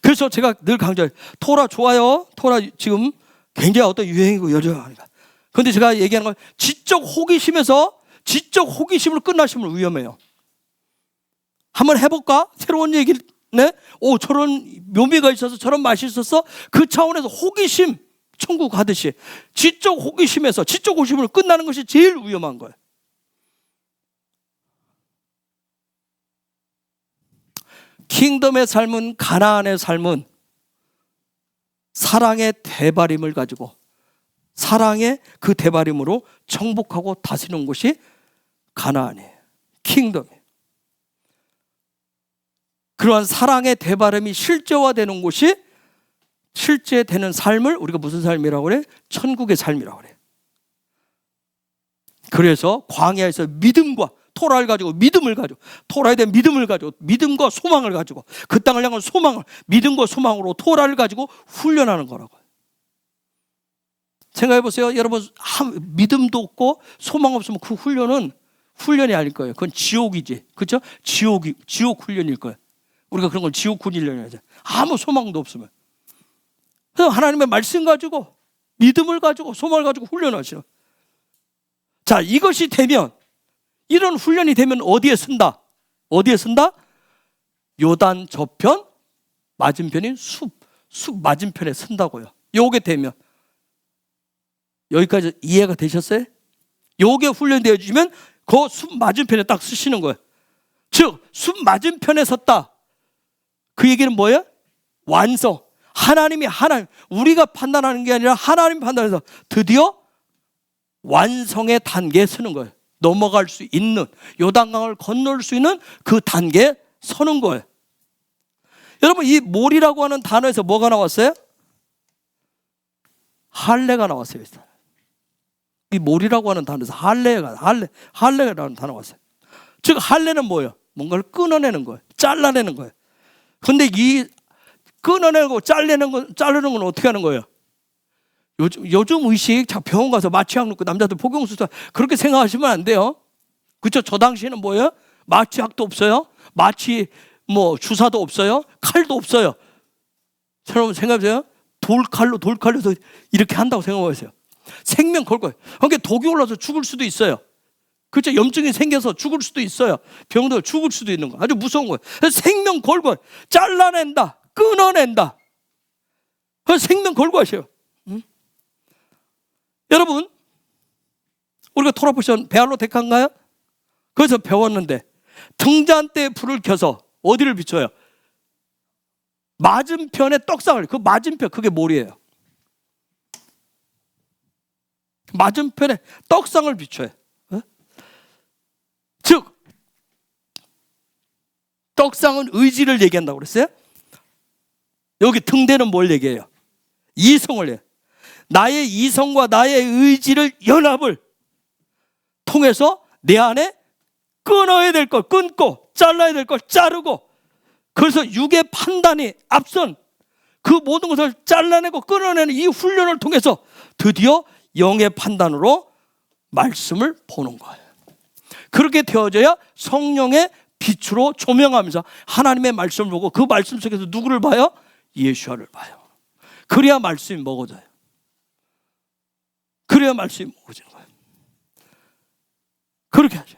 그래서 제가 늘 강조해요. 토라 좋아요. 토라 지금 굉장히 어떤 유행이고 여전하니까. 그런데 제가 얘기하는 건 지적 호기심에서 지적 호기심을 끝나시면 위험해요. 한번 해볼까? 새로운 얘기를, 네? 오, 저런 묘미가 있어서 저런 맛이 있어서, 그 차원에서 호기심, 천국 가듯이 지적 호기심에서 지적 호기심을 끝나는 것이 제일 위험한 거예요. 킹덤의 삶은, 가나안의 삶은 사랑의 대발임을 가지고, 사랑의 그 대발임으로 정복하고 다스리는 곳이 가나안이에요. 킹덤이에요. 그러한 사랑의 대발음이 실제화되는 곳이, 실제되는 삶을 우리가 무슨 삶이라고 그래? 천국의 삶이라고 그래. 그래서 광야에서 믿음과 토라를 가지고, 믿음을 가지고, 토라에 대한 믿음을 가지고, 믿음과 소망을 가지고, 그 땅을 향한 소망을, 믿음과 소망으로 토라를 가지고 훈련하는 거라고요. 생각해 보세요. 여러분, 믿음도 없고 소망 없으면 그 훈련이 아닐 거예요. 그건 지옥이지. 그렇죠? 지옥 훈련일 거예요. 우리가 그런 걸 지옥 훈련이라고 하죠. 아무 소망도 없으면. 그래서 하나님의 말씀 가지고, 믿음을 가지고, 소망을 가지고 훈련하시는. 자, 이것이 되면, 이런 훈련이 되면 어디에 쓴다? 어디에 쓴다? 요단 저편 맞은편인 숲 맞은편에 쓴다고요. 요게 되면. 여기까지 이해가 되셨어요? 요게 훈련되어 주시면 그 숲 맞은편에 딱 쓰시는 거예요. 즉, 숲 맞은편에 섰다. 그 얘기는 뭐예요? 완성. 하나님, 우리가 판단하는 게 아니라 하나님 판단해서 드디어 완성의 단계에 서는 거예요. 넘어갈 수 있는, 요단강을 건널 수 있는 그 단계에 서는 거예요. 여러분, 이 몰이라고 하는 단어에서 뭐가 나왔어요? 할례가 나왔어요. 이 몰이라고 하는 단어에서 할례라는 단어가 왔어요. 즉 할례는 뭐예요? 뭔가를 끊어내는 거예요. 잘라내는 거예요. 근데 이 끊어내고 자르는 건 어떻게 하는 거예요? 요즘 의식, 병원 가서 마취약 놓고 남자들 복용수술, 그렇게 생각하시면 안 돼요. 그렇죠? 저 당시에는 뭐예요? 마취약도 없어요. 주사도 없어요. 칼도 없어요. 여러분 생각해보세요. 돌칼로서 이렇게 한다고 생각해보세요. 생명 걸 거예요. 그러니까 독이 올라서 죽을 수도 있어요. 그렇죠? 염증이 생겨서 죽을 수도 있어요. 병도 죽을 수도 있는 거. 아주 무서운 거예요. 생명 걸고 잘라낸다, 끊어낸다. 생명 걸고 하셔요. 여러분, 우리가 토라 포션 베알로 데카인가요? 거기서 배웠는데 등잔대에 불을 켜서 어디를 비춰요? 맞은편에 떡상을, 그 맞은편, 그게 뭘이에요? 맞은편에 떡상을 비춰요. 즉 떡상은 의지를 얘기한다고 그랬어요. 여기 등대는 뭘 얘기해요? 이성을 해요. 나의 이성과 나의 의지를 연합을 통해서 내 안에 끊어야 될 걸 끊고, 잘라야 될 걸 자르고, 그래서 육의 판단이 앞선 그 모든 것을 잘라내고 끊어내는 이 훈련을 통해서 드디어 영의 판단으로 말씀을 보는 거예요. 그렇게 되어져야 성령의 빛으로 조명하면서 하나님의 말씀을 보고, 그 말씀 속에서 누구를 봐요? 예수아를 봐요. 그래야 말씀이 먹어져요. 그래야 말씀이 먹어지는 거예요. 그렇게 하죠.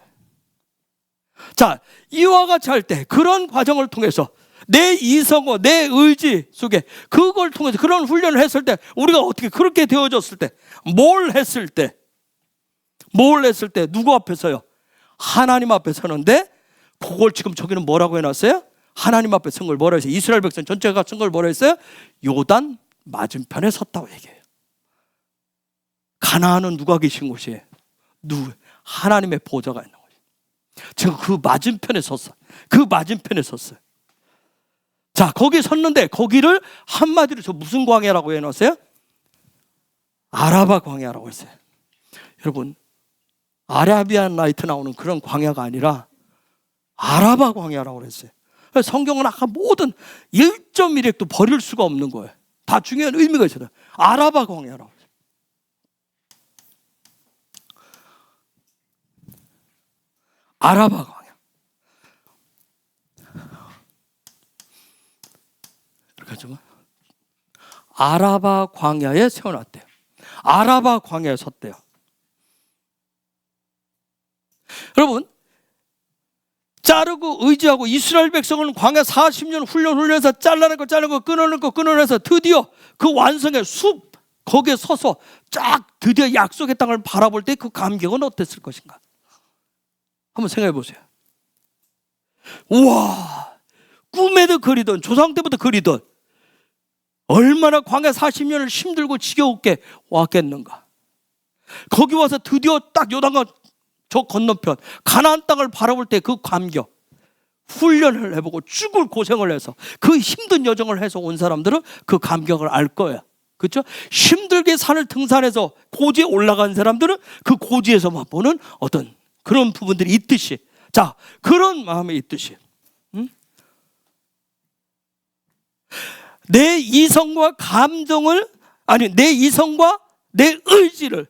자, 이와 같이 할 때 그런 과정을 통해서 내 이성과 내 의지 속에 그걸 통해서 그런 훈련을 했을 때 우리가 어떻게 그렇게 되어졌을 때 뭘 했을 때 누구 앞에서요? 하나님 앞에 서는데 그걸 지금 저기는 뭐라고 해놨어요? 하나님 앞에 선 걸 뭐라 했어요? 이스라엘 백성 전체가 선 걸 뭐라 했어요? 요단 맞은편에 섰다고 얘기해요. 가나안은 누가 계신 곳이에요? 하나님의 보좌가 있는 곳이에요. 지금 그 맞은편에 섰어요. 그 맞은편에 섰어요. 자, 거기 섰는데 거기를 한마디로 저 무슨 광야라고 해놨어요? 아라바 광야라고 했어요. 여러분, 아라비안 나이트 나오는 그런 광야가 아니라 아라바 광야라고 그랬어요. 성경은 아까 모든 1.1핵도 버릴 수가 없는 거예요. 다 중요한 의미가 있어요. 아라바 광야라고 했어요. 아라바 광야. 이렇게 하죠. 아라바 광야에 세워놨대요. 아라바 광야에 섰대요. 여러분, 자르고 의지하고 이스라엘 백성은 광야 40년 훈련해서 잘라낸 거 끊어내서 드디어 그 완성의 숲 거기에 서서 쫙 드디어 약속의 땅을 바라볼 때 그 감격은 어땠을 것인가? 한번 생각해 보세요. 우와, 꿈에도 그리던 조상 때부터 그리던 얼마나 광야 40년을 힘들고 지겨웠게 왔겠는가. 거기 와서 드디어 딱 요단강 저 건너편 가나안 땅을 바라볼 때 그 감격, 훈련을 해보고 죽을 고생을 해서 그 힘든 여정을 해서 온 사람들은 그 감격을 알 거야. 그렇죠? 힘들게 산을 등산해서 고지에 올라간 사람들은 그 고지에서 맛보는 어떤 그런 부분들이 있듯이, 자, 그런 마음이 있듯이 내 이성과 감정을, 아니 내 이성과 내 의지를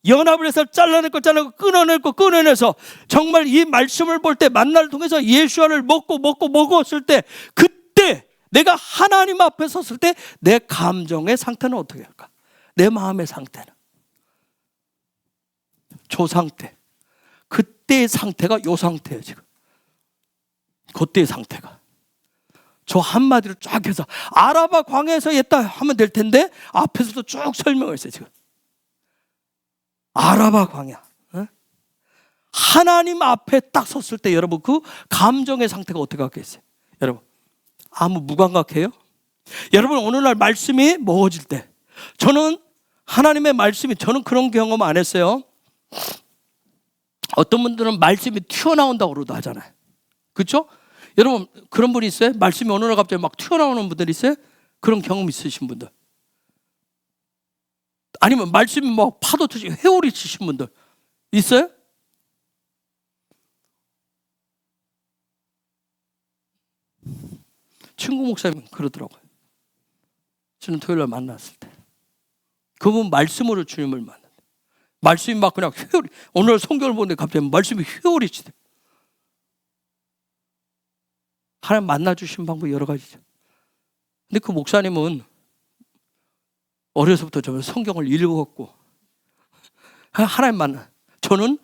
연합을 해서 잘라낼 거 잘라내고 끊어낼 거 끊어내서 정말 이 말씀을 볼 때 만나를 통해서 예수와를 먹었을 때 그때 내가 하나님 앞에 섰을 때 내 감정의 상태는 어떻게 할까? 내 마음의 상태는 저 상태, 그때의 상태가 요 상태예요. 지금 그때의 상태가 저 한마디로 쫙 해서 아라바 광야에서 했다 하면 될 텐데 앞에서도 쭉 설명했어요. 지금 아라바 광야, 하나님 앞에 딱 섰을 때 여러분 그 감정의 상태가 어떻게 같겠어요? 여러분 아무 무감각해요? 여러분 오늘날 말씀이 먹어질 때 저는 하나님의 말씀이, 저는 그런 경험 안 했어요. 어떤 분들은 말씀이 튀어나온다고 그러도 하잖아요. 그렇죠? 여러분 그런 분이 있어요? 말씀이 어느 날 갑자기 막 튀어나오는 분들 있어요? 그런 경험 있으신 분들? 아니면 말씀이 막 파도 치시 회오리 치신 분들 있어요? 친구 목사님 그러더라고요. 저는 토요일날 만났을 때 그분 말씀으로 주님을 만났는데 말씀이 막 그냥 회오리, 오늘 성경을 보는데 갑자기 말씀이 회오리 치대. 하나님 만나주신 방법 여러 가지죠. 근데 그 목사님은 어려서부터 저는 성경을 읽었고 하나님 만나. 저는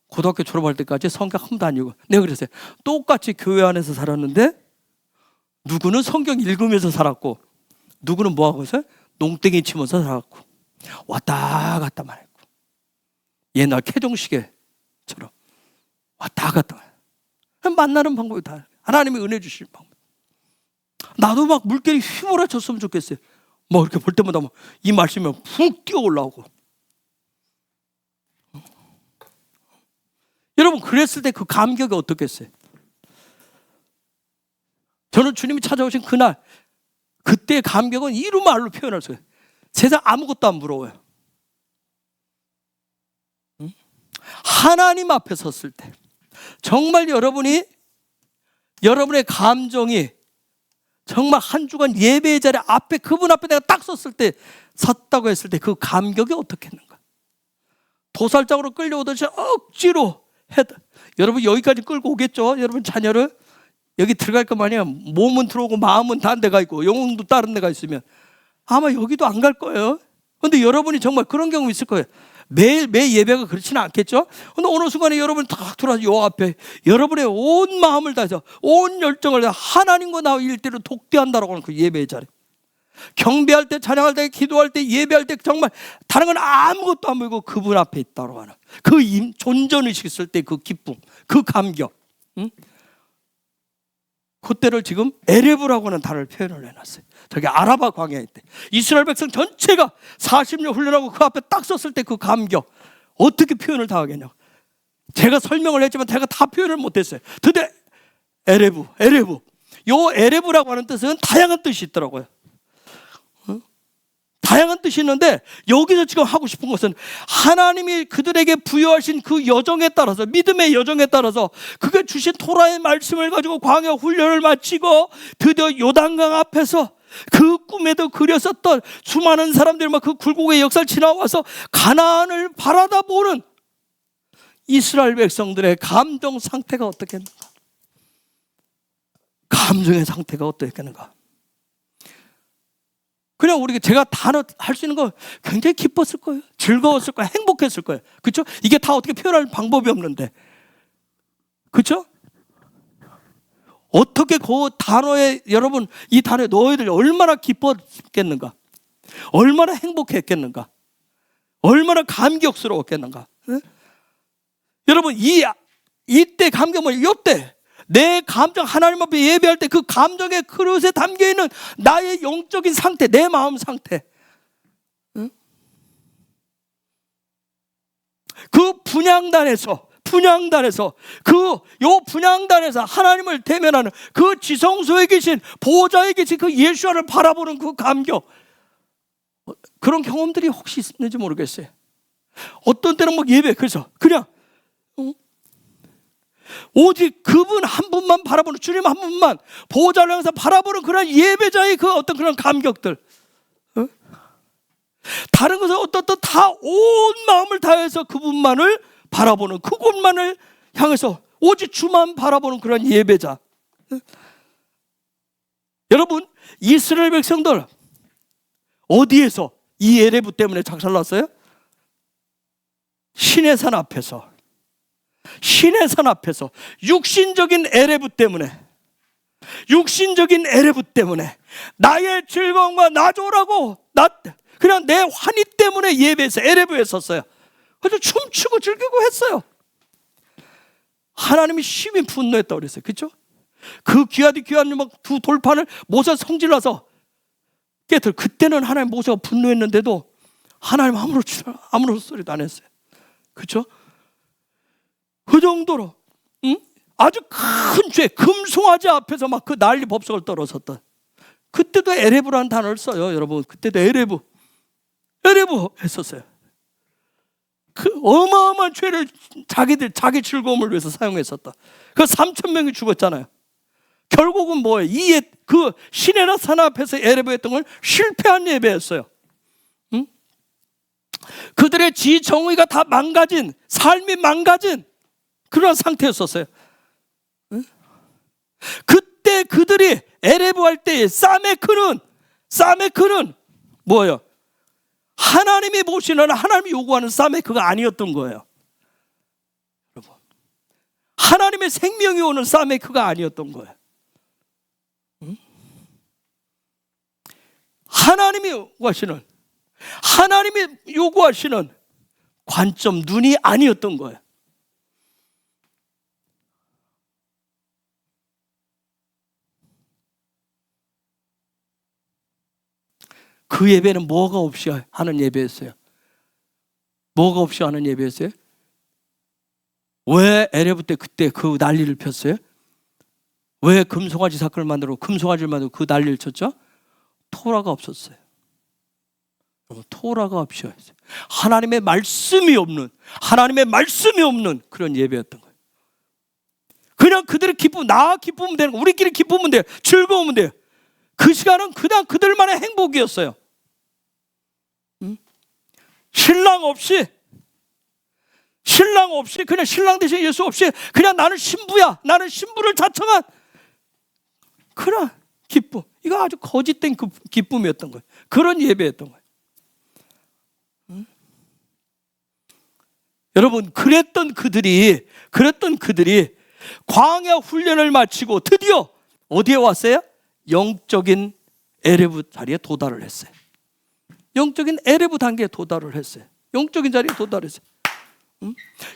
고등학교 졸업할 때까지 성경 한 번도 안 읽어. 내가 그랬어요. 똑같이 교회 안에서 살았는데 누구는 성경 읽으면서 살았고 누구는 뭐하고 있어요? 농땡이 치면서 살았고 왔다 갔다만 했고 옛날 캐종시계처럼 왔다 갔다 만나는 방법이 다 하나님이 은혜 주실 방법. 나도 막 물결이 휘몰아쳤으면 좋겠어요. 뭐 이렇게 볼 때마다 막 이 말씀이 훅 뛰어 올라오고. 여러분 그랬을 때 그 감격이 어떻겠어요? 저는 주님이 찾아오신 그날 그때의 감격은 이루 말로 표현할 수 없어요. 세상 아무것도 안 부러워요. 하나님 앞에 섰을 때 정말 여러분의 감정이 정말 한 주간 예배의 자리 앞에 그분 앞에 내가 딱 섰을 때 섰다고 했을 때 그 감격이 어떻겠는가? 도살장으로 끌려오듯이 억지로 여러분 여기까지 끌고 오겠죠? 여러분 자녀를 여기 들어갈 것만이야. 몸은 들어오고 마음은 다른 데가 있고 영혼도 다른 데가 있으면 아마 여기도 안 갈 거예요. 그런데 여러분이 정말 그런 경우 있을 거예요. 매일 예배가 그렇지는 않겠죠. 근데 어느 순간에 여러분 딱 들어와서 요 앞에 여러분의 온 마음을 다해서 온 열정을 다해서 하나님과 나 일대로 독대한다라고 하는 그 예배의 자리. 경배할 때, 찬양할 때, 기도할 때, 예배할 때 정말 다른 건 아무것도 안 보이고 그분 앞에 있다고 하는 그 존전의식 있을 때 그 기쁨, 그 감격. 응? 그때를 지금 에레브라고 하는 단어를 표현을 해놨어요. 저기 아라바 광야에 때 이스라엘 백성 전체가 40년 훈련하고 그 앞에 딱 섰을 때 그 감격 어떻게 표현을 다 하겠냐고. 제가 설명을 했지만 제가 다 표현을 못했어요. 근데 에레브 요 에레브라고 하는 뜻은 다양한 뜻이 있더라고요. 다양한 뜻이 있는데 여기서 지금 하고 싶은 것은 하나님이 그들에게 부여하신 그 여정에 따라서, 믿음의 여정에 따라서 그가 주신 토라의 말씀을 가지고 광야 훈련을 마치고 드디어 요단강 앞에서 그 꿈에도 그렸었던 수많은 사람들이 막 그 굴곡의 역사를 지나와서 가나안을 바라다 보는 이스라엘 백성들의 감정 상태가 어떻겠는가? 감정의 상태가 어떻겠는가? 그냥 제가 단어 할 수 있는 거 굉장히 기뻤을 거예요. 즐거웠을 거예요. 행복했을 거예요. 그렇죠? 이게 다 어떻게 표현할 방법이 없는데, 그렇죠? 어떻게 그 단어에 여러분 이 단어에 너희들이 얼마나 기뻤겠는가? 얼마나 행복했겠는가? 얼마나 감격스러웠겠는가? 네? 여러분 이때 감격은 이때 내 감정 하나님 앞에 예배할 때 그 감정의 그릇에 담겨있는 나의 영적인 상태, 내 마음 상태, 응? 그 분향단에서 하나님을 대면하는 그 지성소에 계신 보좌에 계신 그 예수와를 바라보는 그 감격, 그런 경험들이 혹시 있는지 모르겠어요. 어떤 때는 막 예배 그래서 그냥 오직 그분 한 분만 바라보는, 주님 한 분만 보좌를 향해서 바라보는 그런 예배자의 그 어떤 그런 감격들, 다른 것은 어떻든 다 온 마음을 다해서 그분만을 바라보는, 그곳만을 향해서 오직 주만 바라보는 그런 예배자. 여러분 이스라엘 백성들 어디에서 이 에레브 때문에 작살났어요? 신의 산 앞에서 육신적인 에레브 때문에 나의 즐거움과 나조라고 그냥 내 환희 때문에 예배에서 에레브에 섰어요. 그래서 춤추고 즐기고 했어요. 하나님이 심히 분노했다고 그랬어요. 그렇죠? 그 귀한 막 두 돌판을 모세 성질나서 깨들, 그때는 하나님 모세가 분노했는데도 하나님 아무런 소리도 안 했어요. 그렇죠? 그 정도로 아주 큰 죄, 금송아지 앞에서 막 그 난리 법석을 떨어섰던, 그때도 에레브라는 단어를 써요. 여러분 그때도 에레브 했었어요. 그 어마어마한 죄를 자기 즐거움을 위해서 사용했었다. 그 3,000명이 죽었잖아요. 결국은 뭐예요? 그 시내나 산 앞에서 에레브 했던 걸 실패한 예배였어요. 그들의 지정의가 다 망가진, 삶이 망가진 그런 상태였었어요. 그때 그들이 에레브 할 때의 사메크는 뭐예요? 하나님이 보시는, 하나님이 요구하는 사메크가 아니었던 거예요. 여러분, 하나님의 생명이 오는 사메크가 아니었던 거예요. 하나님이 요구하시는 관점, 눈이 아니었던 거예요. 그 예배는 뭐가 없이 하는 예배였어요. 뭐가 없이 하는 예배였어요? 왜 에레브 때 그때 그 난리를 폈어요? 왜 금송아지 사건을 만들고 금송아지를 만들고 그 난리를 쳤죠? 토라가 없었어요. 토라가 없어요. 하나님의 말씀이 없는 그런 예배였던 거예요. 그냥 그들의 기쁘면 되는 거, 우리끼리 기쁘면 돼요. 즐거우면 돼요. 그 시간은 그냥 그들만의 행복이었어요. 신랑 없이 그냥 신랑 대신 예수 없이 그냥 나는 신부야, 나는 신부를 자청한 그런 기쁨, 이거 아주 거짓된 그 기쁨이었던 거예요. 그런 예배였던 거예요. 여러분, 그랬던 그들이 광야 훈련을 마치고 드디어 어디에 왔어요? 영적인 에레브 자리에 도달을 했어요. 영적인 에레브 단계에 도달을 했어요. 영적인 자리에 도달했어요.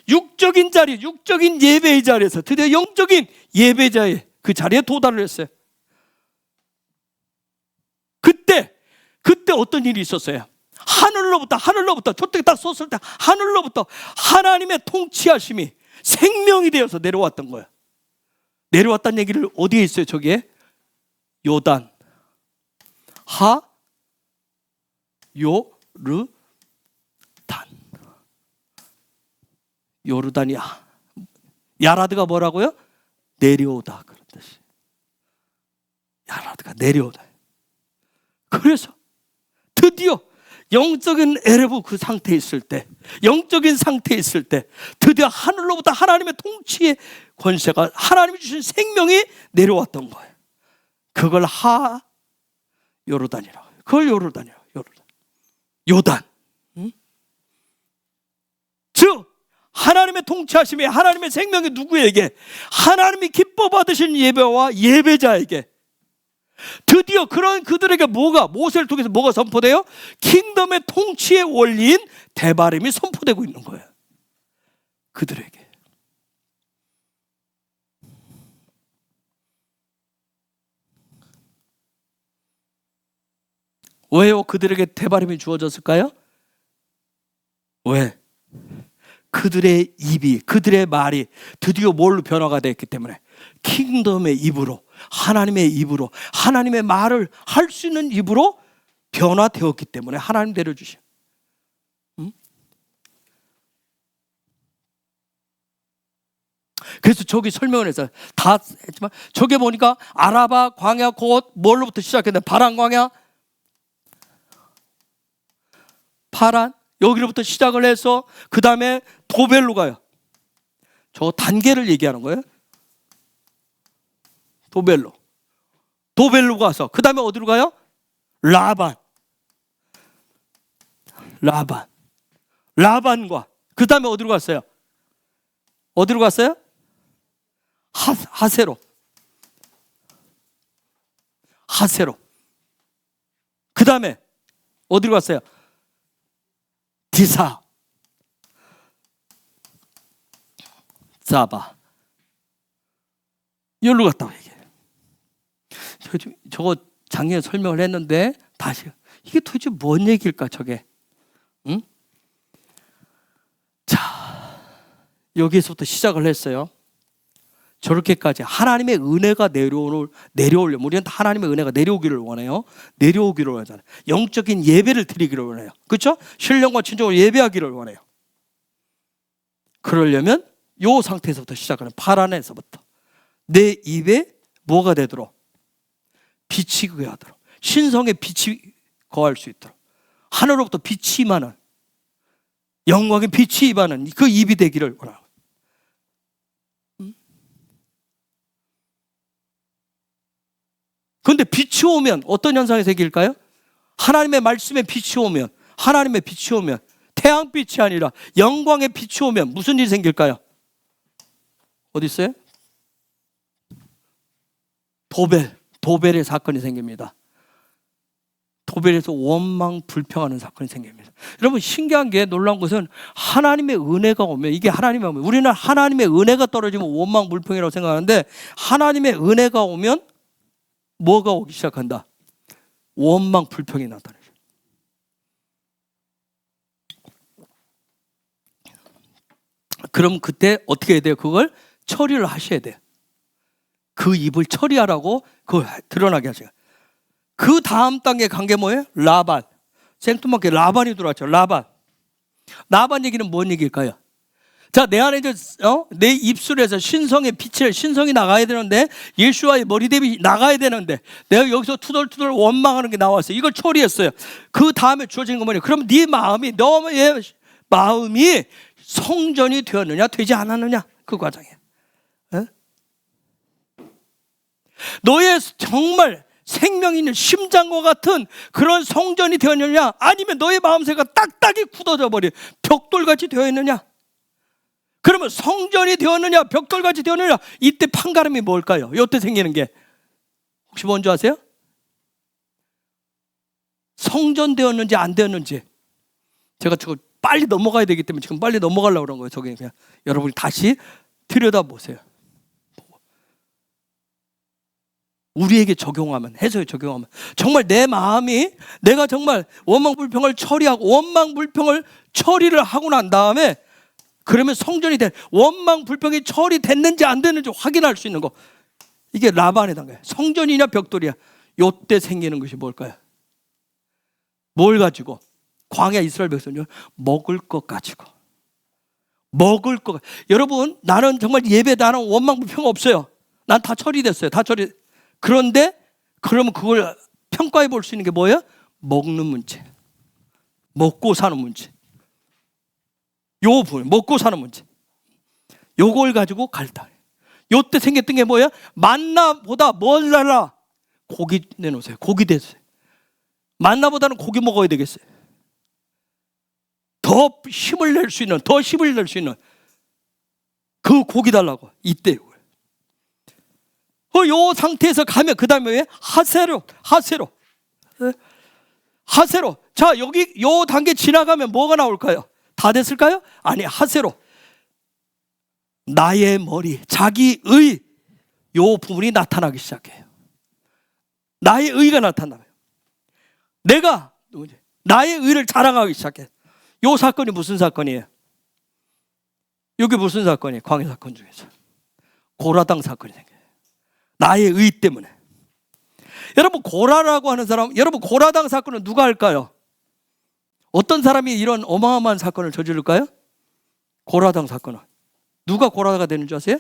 육적인 자리, 육적인 예배의 자리에서 드디어 영적인 예배자의 그 자리에 도달을 했어요. 그때 어떤 일이 있었어요? 하늘로부터 저쪽에 딱 섰을 때 하늘로부터 하나님의 통치하심이 생명이 되어서 내려왔던 거예요. 내려왔다는 얘기를 어디에 있어요? 저기에 요단 요르단이야. 야라드가 뭐라고요? 내려오다, 그런 뜻이. 야라드가 내려오다. 그래서 드디어 영적인 에레브 그 상태에 있을 때, 영적인 상태에 있을 때 드디어 하늘로부터 하나님의 통치의 권세가, 하나님이 주신 생명이 내려왔던 거예요. 그걸 요르단이라고 해요. 그걸 요르단이라고 해요. 요단. 즉 하나님의 통치하심이, 하나님의 생명이 누구에게? 하나님이 기뻐 받으신 예배와 예배자에게. 드디어 그런 그들에게 모세를 통해서 뭐가 선포돼요? 킹덤의 통치의 원리인 대바름이 선포되고 있는 거예요. 그들에게. 왜요? 그들에게 대바름이 주어졌을까요? 왜? 그들의 입이, 그들의 말이 드디어 뭘로 변화가 됐기 때문에, 킹덤의 입으로, 하나님의 입으로, 하나님의 말을 할 수 있는 입으로 변화되었기 때문에 하나님 내려주셔. 그래서 저기 설명을 해서 다 했지만, 저게 보니까 아라바 광야, 곧 뭘로부터 시작했나? 파란 광야, 파란, 여기로부터 시작을 해서 그 다음에 도벨로 가요. 저 단계를 얘기하는 거예요. 도벨로 가서 그 다음에 어디로 가요? 라반과 그 다음에 어디로 갔어요? 하세로. 그 다음에 어디로 갔어요? 디사, 사바. 여기로 갔다고 얘기해요. 저거 작년에 설명을 했는데 다시, 이게 도대체 뭔 얘기일까 저게? 응? 자, 여기서부터 시작을 했어요. 저렇게까지 하나님의 은혜가 내려오려면, 우리는 하나님의 은혜가 내려오기를 원해요. 내려오기를 원하잖아요. 영적인 예배를 드리기를 원해요. 그렇죠? 신령과 진정으로 예배하기를 원해요. 그러려면 이 상태에서부터 시작하는, 파란에서부터 내 입에 뭐가 되도록? 빛이 거하도록, 신성의 빛이 거할 수 있도록, 하늘로부터 빛이 임하는, 영광의 빛이 임하는 그 입이 되기를 원하고. 그런데 빛이 오면 어떤 현상이 생길까요? 하나님의 말씀에 빛이 오면, 태양빛이 아니라 영광의 빛이 오면 무슨 일이 생길까요? 어디 있어요? 도벨의 사건이 생깁니다. 도벨에서 원망 불평하는 사건이 생깁니다. 여러분, 신기한 게, 놀라운 것은 하나님의 은혜가 오면, 이게 하나님의 오면, 우리는 하나님의 은혜가 떨어지면 원망 불평이라고 생각하는데, 하나님의 은혜가 오면 뭐가 오기 시작한다? 원망 불평이 나타나요. 그럼 그때 어떻게 해야 돼요? 그걸 처리를 하셔야 돼요. 그 입을 처리하라고 그걸 드러나게 하세요. 그 다음 단계 간 게 뭐예요? 라반. 생뚱맞게 라반이 들어왔죠. 라반 얘기는 뭔 얘기일까요? 자, 내 안에 이제 내 입술에서 신성의 빛을, 신성이 나가야 되는데, 예수와의 머리대비 나가야 되는데, 내가 여기서 투덜투덜 원망하는 게 나왔어요. 이걸 처리했어요. 그 다음에 주어진 건 뭐냐? 그럼 네 마음이, 너의 마음이 성전이 되었느냐, 되지 않았느냐, 그 과정이에요. 에? 너의 정말 생명 있는 심장과 같은 그런 성전이 되었느냐, 아니면 너의 마음새가 딱딱이 굳어져 버린 벽돌같이 되어 있느냐, 그러면 성전이 되었느냐 벽돌같이 되었느냐, 이때 판가름이 뭘까요? 이때 생기는 게 혹시 뭔지 아세요? 성전 되었는지 안 되었는지. 제가 지금 빨리 넘어가야 되기 때문에 지금 빨리 넘어가려고 그런 거예요. 저기 그냥 여러분이 다시 들여다보세요. 우리에게 적용하면, 해석에 적용하면 정말 내 마음이, 내가 정말 원망불평을 처리하고 원망불평을 처리를 하고 난 다음에, 그러면 성전이 원망불평이 처리됐는지 안 됐는지 확인할 수 있는 거, 이게 라반의 단계예요. 성전이냐 벽돌이야. 요때 생기는 것이 뭘까요? 뭘 가지고? 광야 이스라엘 백성들 먹을 것 가지고. 먹을 것. 여러분, 나는 정말 예배, 나는 원망불평 없어요. 난 다 처리됐어요. 다 처리. 그런데 그러면 그걸 평가해 볼 수 있는 게 뭐예요? 먹는 문제, 먹고 사는 문제. 요 부분, 먹고 사는 문제. 요걸 가지고 갈등. 요때 생겼던 게 뭐예요? 만나보다 뭘 달라? 고기 내놓으세요. 고기 대세요. 만나보다는 고기 먹어야 되겠어요. 더 힘을 낼 수 있는, 더 힘을 낼 수 있는 그 고기 달라고. 이때 요 상태에서 가면 그 다음에 왜? 하세로. 자, 여기 요 단계 지나가면 뭐가 나올까요? 다 됐을까요? 아니, 하세로. 나의 머리, 자기의 요 부분이 나타나기 시작해요. 나의 의가 나타나요. 내가 나의 의를 자랑하기 시작해. 요 사건이 무슨 사건이에요? 여기 무슨 사건이에요? 광야 사건 중에서 고라당 사건이 생겨요. 나의 의 때문에. 여러분, 고라라고 하는 사람, 여러분 고라당 사건은 누가 할까요? 어떤 사람이 이런 어마어마한 사건을 저지를까요? 고라당 사건은 누가 고라가 되는 줄 아세요?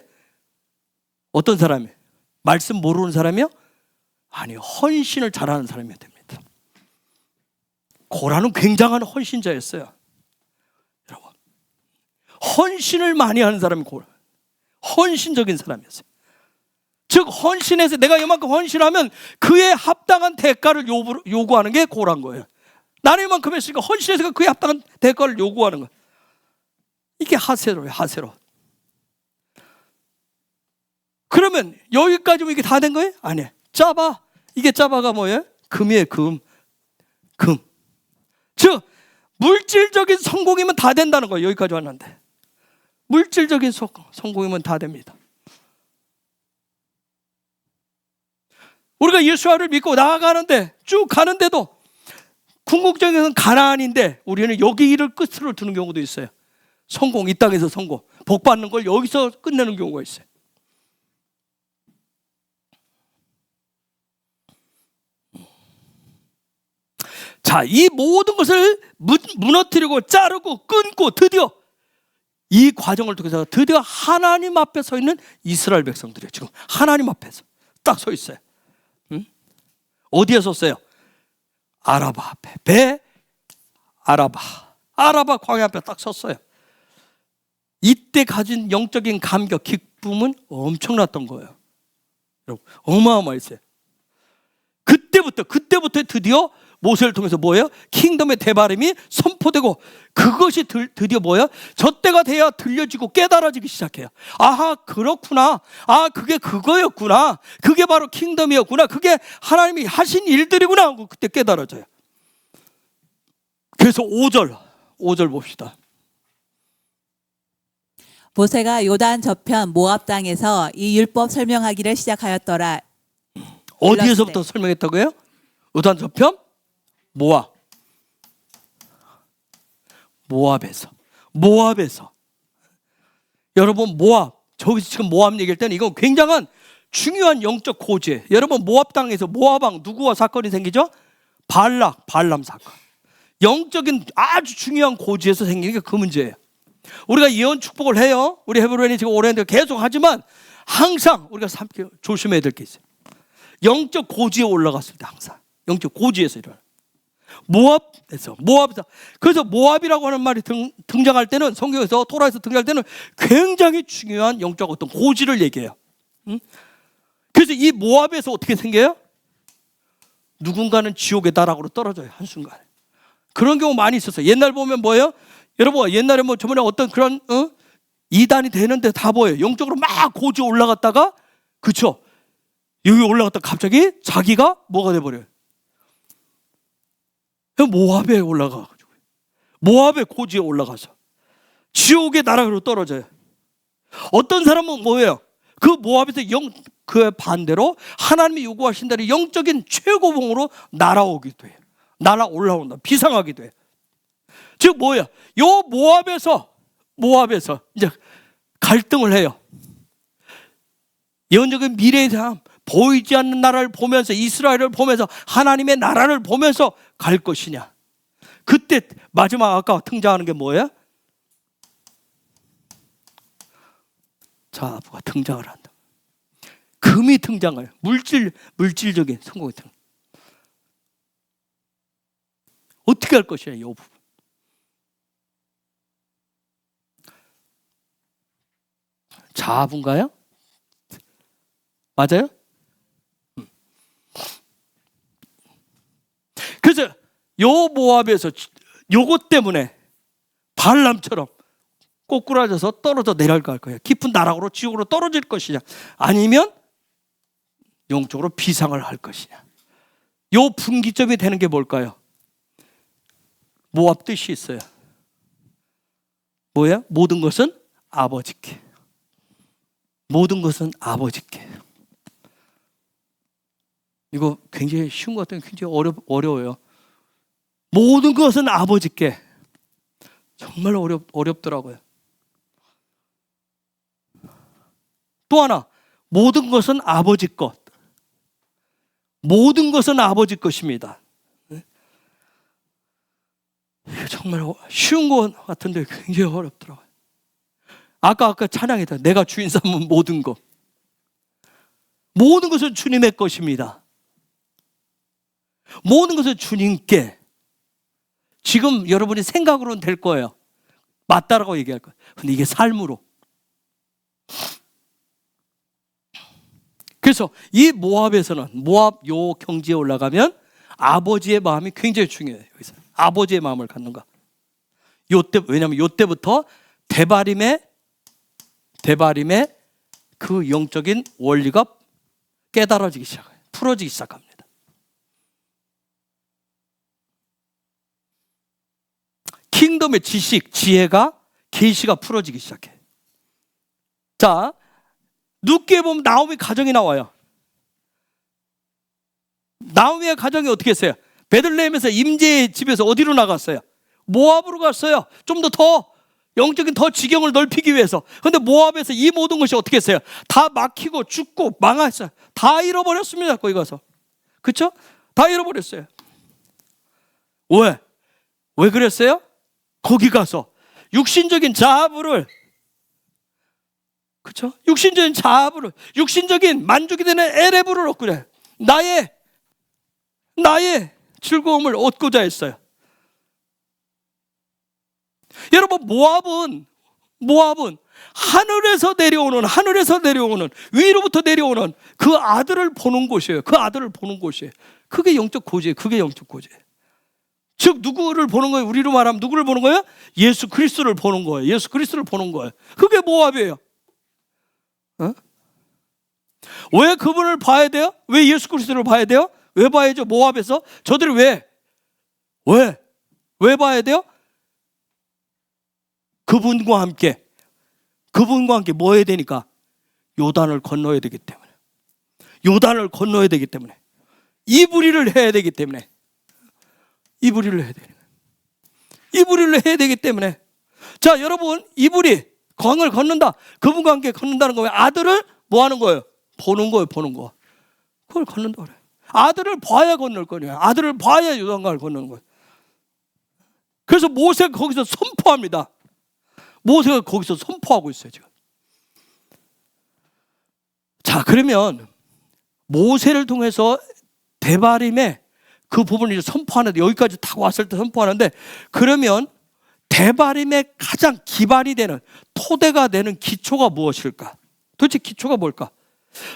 어떤 사람이? 말씀 모르는 사람이요? 아니요, 헌신을 잘하는 사람이 됩니다. 고라는 굉장한 헌신자였어요. 여러분, 헌신을 많이 하는 사람이 고라. 헌신적인 사람이었어요. 즉 헌신해서 내가 이만큼 헌신하면 그에 합당한 대가를 요구하는 게 고라인 거예요. 나는 이만큼 했으니까 헌신해서 그에 합당한 대가를 요구하는 거예요. 이게 하세로예요. 하세로. 그러면 여기까지면 이게 다 된 거예요? 아니에요. 짜바. 이게 짜바가 뭐예요? 금이에요. 금. 즉 물질적인 성공이면 다 된다는 거예요. 여기까지 왔는데 물질적인 성공이면 다 됩니다. 우리가 예수를 믿고 나아가는데, 쭉 가는데도 궁극적인 가나안인데 우리는 여기를 끝으로 두는 경우도 있어요. 성공, 이 땅에서 성공, 복 받는 걸 여기서 끝내는 경우가 있어요. 자, 이 모든 것을 무너뜨리고 자르고 끊고 드디어 이 과정을 통해서 드디어 하나님 앞에 서 있는 이스라엘 백성들이에요. 지금 하나님 앞에서 딱 서 있어요. 어디에 섰어요? 아라바 앞에. 아라바 광야 앞에 딱 섰어요. 이때 가진 영적인 감격, 기쁨은 엄청났던 거예요. 여러분, 어마어마했어요. 그때부터 드디어 모세를 통해서 뭐예요? 킹덤의 대바람이 선포되고, 그것이 드디어 뭐예요? 저때가 돼야 들려지고 깨달아지기 시작해요. 아하, 그렇구나. 아, 그게 그거였구나. 그게 바로 킹덤이었구나. 그게 하나님이 하신 일들이구나 하고 그때 깨달아져요. 그래서 5절 봅시다. 모세가 요단 저편 모압 땅에서 이 율법 설명하기를 시작하였더라. 어디에서부터 설명했다고요? 요단 저편? 모압에서. 여러분, 모압, 저기서 지금 모압 얘기할 때는 이건 굉장한 중요한 영적 고지예요. 여러분, 모압 땅에서 모압 왕 누구와 사건이 생기죠? 발람 사건. 영적인 아주 중요한 고지에서 생기는 게 그 문제예요. 우리가 예언 축복을 해요. 우리 헤브론이 지금 오래됐는데 계속 하지만 항상 우리가 조심해야 될 게 있어요. 영적 고지에 올라갔을 때 항상 영적 고지에서 일어나. 모압에서. 그래서 모압이라고 하는 말이 등장할 때는, 성경에서 토라에서 등장할 때는 굉장히 중요한 영적 어떤 고지를 얘기해요. 그래서 이 모압에서 어떻게 생겨요? 누군가는 지옥의 나락으로 떨어져요, 한순간에. 그런 경우 많이 있었어요. 옛날 보면 뭐예요? 여러분, 옛날에 뭐 저번에 어떤 그런 2단이 되는데 다 뭐예요? 영적으로 막 고지에 올라갔다가, 그쵸? 여기 올라갔다가 갑자기 자기가 뭐가 돼버려요? 모압에 올라가가지고, 모압의 고지에 올라가서 지옥의 나락으로 떨어져요. 어떤 사람은 뭐예요? 그 모압에서 그 반대로 하나님이 요구하신 대로 영적인 최고봉으로 날아오기도 해요. 날아 올라온다. 비상하기도 해요. 즉 뭐예요? 요 모압에서 이제 갈등을 해요. 예언적인 미래에 대한 보이지 않는 나라를 보면서, 이스라엘을 보면서, 하나님의 나라를 보면서 갈 것이냐. 그때 마지막 아까 등장하는 게 뭐예요? 자부가 등장을 한다. 금이 등장해요. 물질적인 성공이 등장. 어떻게 할 것이냐, 이 부분. 자부인가요? 맞아요? 그래서 요 모압에서 요것 때문에 발람처럼 꼬꾸라져서 떨어져 내려갈 거예요. 깊은 나락으로 지옥으로 떨어질 것이냐, 아니면 영적으로 비상을 할 것이냐. 요 분기점이 되는 게 뭘까요? 모압 뜻이 있어요. 뭐야? 모든 것은 아버지께. 모든 것은 아버지께. 이거 굉장히 쉬운 것 같아요. 굉장히 어려워요. 모든 것은 아버지께. 정말 어렵더라고요. 또 하나, 모든 것은 아버지 것. 모든 것은 아버지 것입니다. 정말 쉬운 것 같은데 굉장히 어렵더라고요. 아까 찬양했다. 내가 주인 삼은 모든 것. 모든 것은 주님의 것입니다. 모든 것은 주님께. 지금 여러분이 생각으로는 될 거예요. 맞다라고 얘기할 거예요. 근데 이게 삶으로. 그래서 이 모압에서는, 모압 요 경지에 올라가면 아버지의 마음이 굉장히 중요해요. 여기서 아버지의 마음을 갖는가. 요때, 왜냐하면 요때부터 데바림의 그 영적인 원리가 깨달아지기 시작해요. 풀어지기 시작합니다. 킹덤의 지식, 지혜가, 계시가 풀어지기 시작해. 자, 룻기에 보면 나오미 가정이 나와요. 나오미의 가정이 어떻게 했어요? 베들레헴에서 임재의 집에서 어디로 나갔어요? 모압으로 갔어요. 좀 더 영적인 더 지경을 넓히기 위해서. 그런데 모압에서 이 모든 것이 어떻게 했어요? 다 막히고 죽고 망했어요. 다 잃어버렸습니다. 거기 가서. 그렇죠? 다 잃어버렸어요. 왜 그랬어요? 거기 가서 육신적인 자아부를, 그렇죠? 육신적인 자아부를, 육신적인 만족이 되는 에레부를 얻고 그래. 나의 즐거움을 얻고자 했어요. 여러분, 모압은 하늘에서 내려오는 위로부터 내려오는 그 아들을 보는 곳이에요. 그 아들을 보는 곳이에요. 그게 영적 고지예요. 그게 영적 고지예요. 즉 누구를 보는 거예요? 우리로 말하면 누구를 보는 거예요? 예수 그리스도를 보는 거예요. 예수 그리스도를 보는 거예요. 그게 모압이에요. 왜 그분을 봐야 돼요? 왜 예수 그리스도를 봐야 돼요? 왜 봐야죠? 모압에서 저들이 왜 봐야 돼요? 그분과 함께 뭐 해야 되니까? 요단을 건너야 되기 때문에. 이불이를 해야 되기 때문에. 이불이를 해야 되기 때문에. 자, 여러분, 이불이 강을 건넌다. 그분과 함께 건넌다는 거예요. 아들을 뭐 하는 거예요? 보는 거예요. 그걸 건넌다 그래요. 아들을 봐야 건널 거예요. 아들을 봐야 요단강을 건너는 거예요. 그래서 모세가 거기서 선포합니다. 모세가 거기서 선포하고 있어요, 지금. 자, 그러면 모세를 통해서 데바림의 그 부분을 이제 선포하는데, 여기까지 타고 왔을 때 선포하는데, 그러면 데바림의 가장 기반이 되는, 토대가 되는 기초가 무엇일까? 도대체 기초가 뭘까?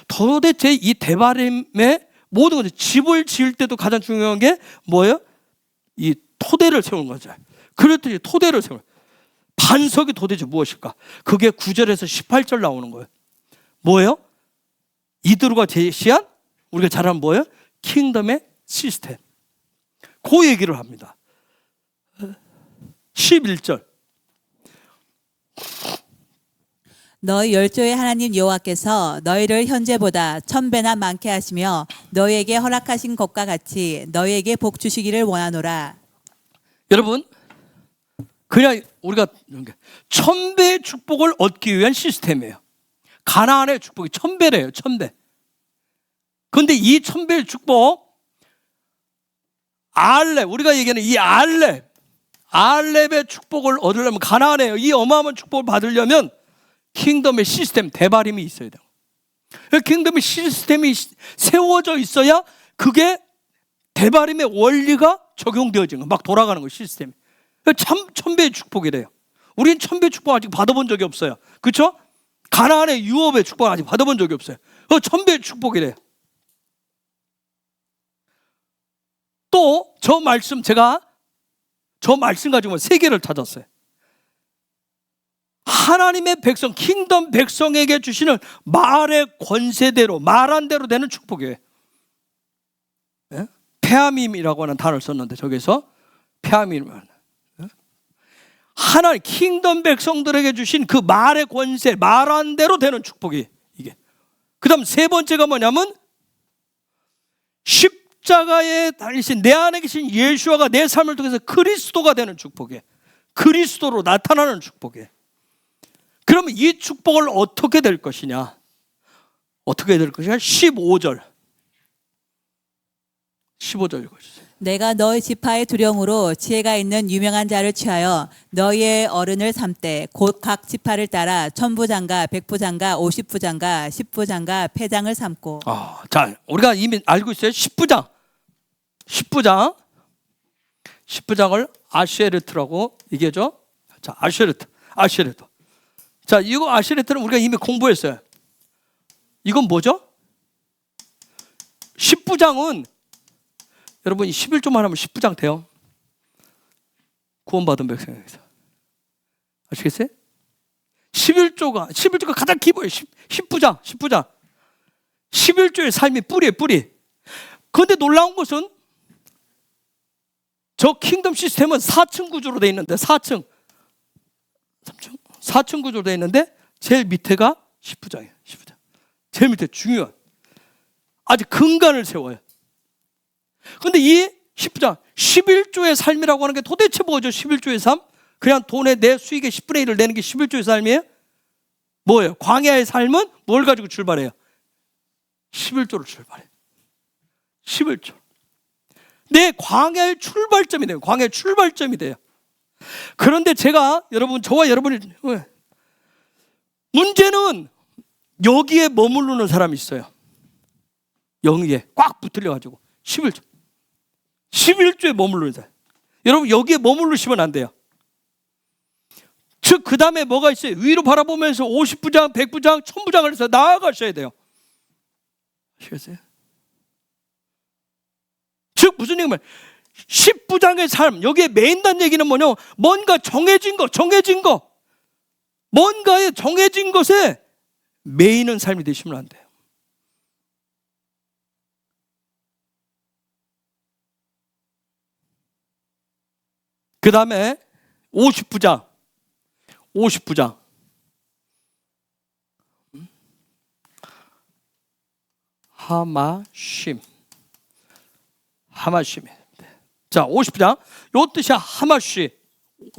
도대체 이 데바림의 모든 것을, 집을 지을 때도 가장 중요한 게 뭐예요? 이 토대를 세우는 거죠. 그랬더니 토대를 세우는 거예요. 반석이 도대체 무엇일까? 그게 9절에서 18절 나오는 거예요. 뭐예요? 이드로가 제시한 우리가 잘 아는 뭐예요? 킹덤의 시스템. 그 얘기를 합니다. 11절. 너희 열조의 하나님 여호와께서 너희를 현재보다 1000배나 많게 하시며 너희에게 허락하신 것과 같이 너희에게 복 주시기를 원하노라. 여러분, 그냥 우리가 1000배의 축복을 얻기 위한 시스템이에요. 가나안의 축복이 1000배래요. 1000배. 그런데 이 1000배의 축복, 알렙, 우리가 얘기하는 이 알렙의 축복을 얻으려면, 가나안에 이 어마어마한 축복을 받으려면 킹덤의 시스템, 대바림이 있어야 돼요. 킹덤의 시스템이 세워져 있어야 그게 대바림의 원리가 적용되어지는 거예요. 막 돌아가는 거예요, 시스템이. 참 1000배의 축복이래요. 우린 1000배의 축복 아직 받아본 적이 없어요. 그렇죠? 가나안의 유업의 축복 아직 받아본 적이 없어요. 1000배의 축복이래요. 또 저 말씀, 제가 저 말씀 가지고 세 개를 찾았어요. 하나님의 백성, 킹덤 백성에게 주시는 말의 권세대로, 말한 대로 되는 축복이에요. 예? 페아밈이라고 하는 단어를 썼는데 저기서 페아밈을 하나님 킹덤 백성들에게 주신 그 말의 권세, 말한 대로 되는 축복이 이게. 그다음 세 번째가 뭐냐면 십자가에 달리신 내 안에 계신 예수아가 내 삶을 통해서 그리스도가 되는 축복이에요. 그리스도로 나타나는 축복이에요. 그러면 이 축복을 어떻게 될 것이냐? 어떻게 될 것이냐? 15절 읽어주세요. 내가 너희 지파의 두령으로 지혜가 있는 유명한 자를 취하여 너희의 어른을 삼되 곧 각 지파를 따라 천부장과 백부장과 50부장과 10부장과 패장을 삼고. 자, 우리가 이미 알고 있어요. 10부장을 아쉐르트라고 얘기하죠. 자, 아쉐르트. 자, 이거 아쉐르트는 우리가 이미 공부했어요. 이건 뭐죠? 10부장은 여러분 11조만 하면 10부장 돼요. 구원받은 백성에게서. 아시겠어요? 11조가 가장 기본이에요. 10부장. 11조의 삶이 뿌리예요, 뿌리. 그런데 놀라운 것은 저 킹덤 시스템은 4층 구조로 되어 있는데 4층 구조로 되어 있는데 제일 밑에가 10부장이에요. 10부장. 제일 밑에 중요한 아주 근간을 세워요. 그런데 이 10부장 11조의 삶이라고 하는 게 도대체 뭐죠? 11조의 삶? 그냥 돈의 내 수익의 10분의 1을 내는 게 11조의 삶이에요? 뭐예요? 광야의 삶은 뭘 가지고 출발해요? 11조를 출발해요. 11조. 내 광야의 출발점이 돼요. 광야의 출발점이 돼요. 그런데 저와 여러분이 문제는 여기에 머무르는 사람이 있어요. 여기에 꽉 붙들려가지고 11조에 머무르는 사람. 여러분 여기에 머무르시면 안 돼요. 즉 그 다음에 뭐가 있어요? 위로 바라보면서 50부장, 100부장, 1000부장을 해서 나아가셔야 돼요. 아시겠어요? 즉 무슨 얘기냐면 10부장의 삶, 여기에 메인단 얘기는 뭐냐? 뭔가 정해진 거 뭔가에 정해진 것에 메이는 삶이 되시면 안 돼요. 그 다음에 50부장 하마심. 자, 50부장 요 뜻이 하마시,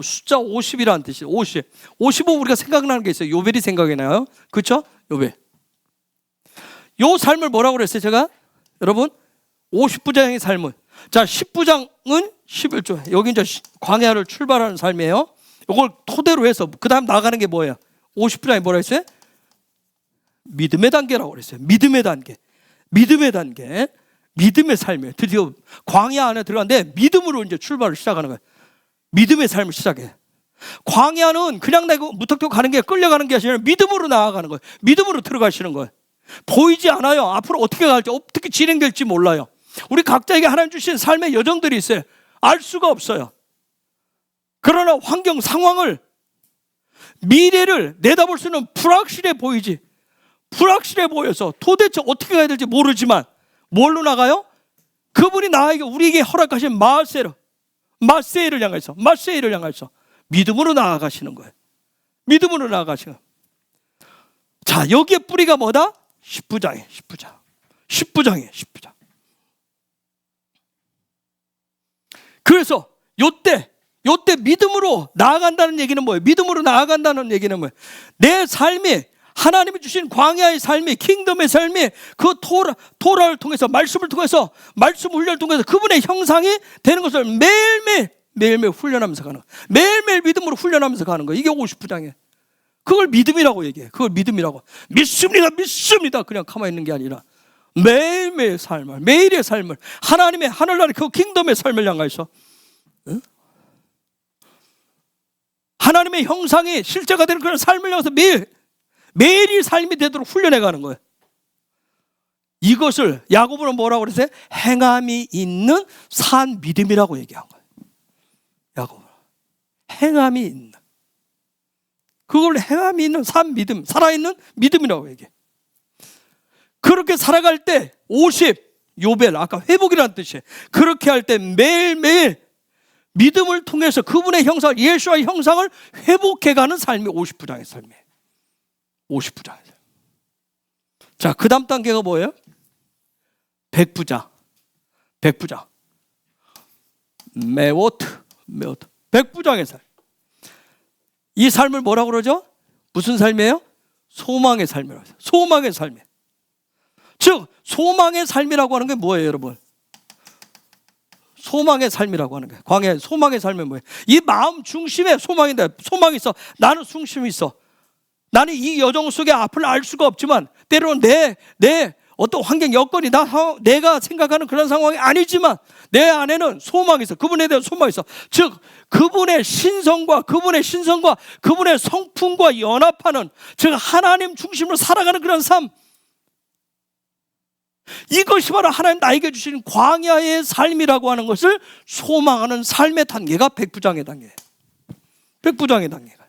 숫자 50이라는 뜻이에요. 50은 우리가 생각나는 게 있어요. 요벨이 생각이 나요. 그렇죠? 요벨. 요 삶을 뭐라고 그랬어요? 제가 여러분 50부장의 삶은, 자 10부장은 11조, 여기 이제 광야를 출발하는 삶이에요. 이걸 토대로 해서 그 다음 나가는 게 뭐예요? 50부장이 뭐라 했어요? 믿음의 단계라고 그랬어요. 믿음의 단계, 믿음의 삶이에요. 드디어 광야 안에 들어갔는데 믿음으로 이제 출발을 시작하는 거예요. 믿음의 삶을 시작해. 광야는 그냥 내가 무턱대고 가는 게, 끌려가는 게 아니라 믿음으로 나아가는 거예요. 믿음으로 들어가시는 거예요. 보이지 않아요. 앞으로 어떻게 갈지, 어떻게 진행될지 몰라요. 우리 각자에게 하나님 주신 삶의 여정들이 있어요. 알 수가 없어요. 그러나 환경 상황을 미래를 내다볼 수는 불확실해 보이지. 불확실해 보여서 도대체 어떻게 가야 될지 모르지만 뭘로 나가요? 그분이 나에게 우리에게 허락하신 마세를 향해서 믿음으로 나아가시는 거예요. 믿음으로 나아가시는 거예요. 자, 여기에 뿌리가 뭐다? 10부장이에요. 10부장. 그래서 요때 믿음으로 나아간다는 얘기는 뭐예요? 믿음으로 나아간다는 얘기는 뭐예요? 내 삶이 하나님이 주신 광야의 삶이, 킹덤의 삶이 그 토라를 통해서, 말씀을 통해서, 말씀 훈련을 통해서 그분의 형상이 되는 것을 매일매일 훈련하면서 가는 거예요. 매일매일 믿음으로 훈련하면서 가는 거예요. 이게 50부장이에요. 그걸 믿음이라고 얘기해. 그걸 믿음이라고. 믿습니다. 그냥 가만히 있는 게 아니라 매일매일 삶을, 매일의 삶을, 하나님의 하늘나라의 그 킹덤의 삶을 향해서, 응? 하나님의 형상이 실제가 되는 그런 삶을 향해서 매일이 삶이 되도록 훈련해 가는 거예요. 이것을 야고보는 뭐라고 그랬어요? 행함이 있는 산 믿음이라고 얘기한 거예요. 야고보. 행함이 있는. 그걸 행함이 있는 산 믿음, 살아있는 믿음이라고 얘기해. 그렇게 살아갈 때 50, 요벨, 아까 회복이라는 뜻이에요. 그렇게 할 때 매일매일 믿음을 통해서 그분의 형상, 예수와의 형상을 회복해가는 삶이 50부장의 삶이에요. 50부장의 삶. 자, 그 다음 단계가 뭐예요? 100부장. 메오트. 100부장의 삶. 이 삶을 뭐라고 그러죠? 무슨 삶이에요? 소망의 삶이라고 해요. 소망의 삶이에요. 즉, 소망의 삶이라고 하는 게 뭐예요, 여러분? 소망의 삶이라고 하는 거예요. 광야의 소망의 삶은 뭐예요? 이 마음 중심에 소망인데, 소망이 있어. 나는 중심이 있어. 나는 이 여정 속의 앞을 알 수가 없지만 때로는 내 어떤 환경 여건이 내가 생각하는 그런 상황이 아니지만 내 안에는 소망이 있어. 그분에 대한 소망이 있어. 즉 그분의 신성과 그분의 성품과 연합하는, 즉 하나님 중심으로 살아가는 그런 삶, 이것이 바로 하나님 나에게 주신 광야의 삶이라고 하는 것을 소망하는 삶의 단계가 100부장의 단계예요. 100부장의 단계가.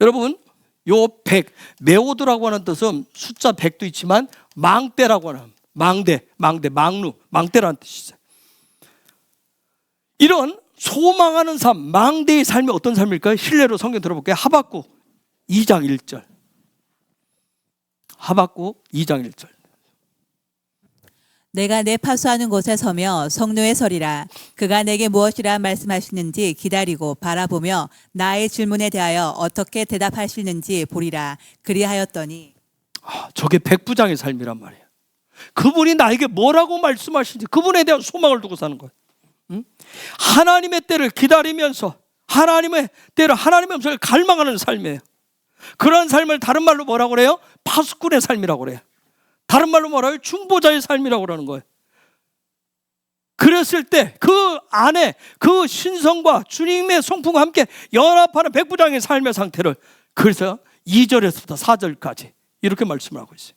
여러분, 요 100, 메오드라고 하는 뜻은 숫자 100도 있지만 망대라고 하는, 망대라는 뜻이 있어요. 이런 소망하는 삶, 망대의 삶이 어떤 삶일까요? 실례로 성경 들어볼게요. 하박국 2장 1절. 하박국 2장 1절. 내가 내 파수하는 곳에 서며 성노에 서리라. 그가 내게 무엇이라 말씀하시는지 기다리고 바라보며 나의 질문에 대하여 어떻게 대답하시는지 보리라. 그리하였더니. 저게 100부장의 삶이란 말이에요. 그분이 나에게 뭐라고 말씀하시는지 그분에 대한 소망을 두고 사는 거예요. 응? 하나님의 때를 기다리면서 하나님의 때를, 하나님의 음성을 갈망하는 삶이에요. 그런 삶을 다른 말로 뭐라고 그래요? 파수꾼의 삶이라고 그래요. 다른 말로 뭐라고요? 중보자의 삶이라고 그러는 거예요. 그랬을 때 그 안에 그 신성과 주님의 성품과 함께 연합하는 100부장의 삶의 상태를, 그래서 2절에서부터 4절까지 이렇게 말씀을 하고 있어요.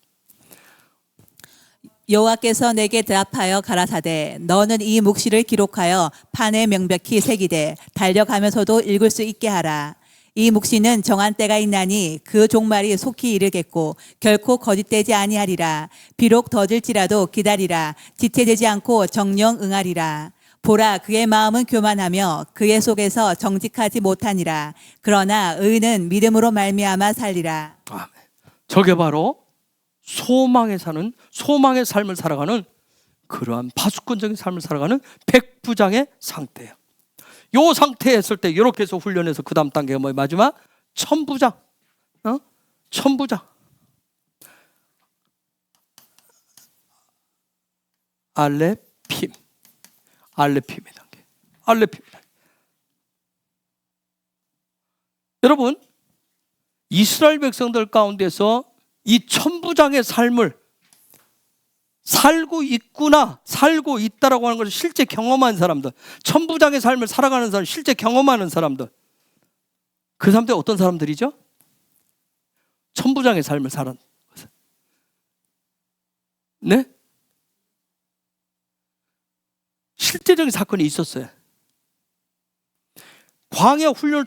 여호와께서 내게 대답하여 가라사대 너는 이 묵시를 기록하여 판에 명백히 새기되 달려가면서도 읽을 수 있게 하라. 이 묵시는 정한 때가 있나니 그 종말이 속히 이르겠고 결코 거짓되지 아니하리라. 비록 더딜지라도 기다리라. 지체되지 않고 정령 응하리라. 보라, 그의 마음은 교만하며 그의 속에서 정직하지 못하니라. 그러나 의인은 믿음으로 말미암아 살리라. 아멘. 저게 바로 소망의 삶을 살아가는, 그러한 파수꾼적인 삶을 살아가는 100부장의 상태예요. 요 상태에 있을 때 이렇게 해서 훈련해서 그 다음 단계가 뭐예요? 마지막 1000부장. 1000부장. 알레핌의 단계. 여러분, 이스라엘 백성들 가운데서 이 1000부장의 삶을 살고 있다라고 하는 것을 실제 경험한 사람들, 1000부장의 삶을 살아가는 사람, 실제 경험하는 사람들, 그 사람들이 어떤 사람들이죠? 1000부장의 삶을 살은, 네? 실제적인 사건이 있었어요. 광야 훈련을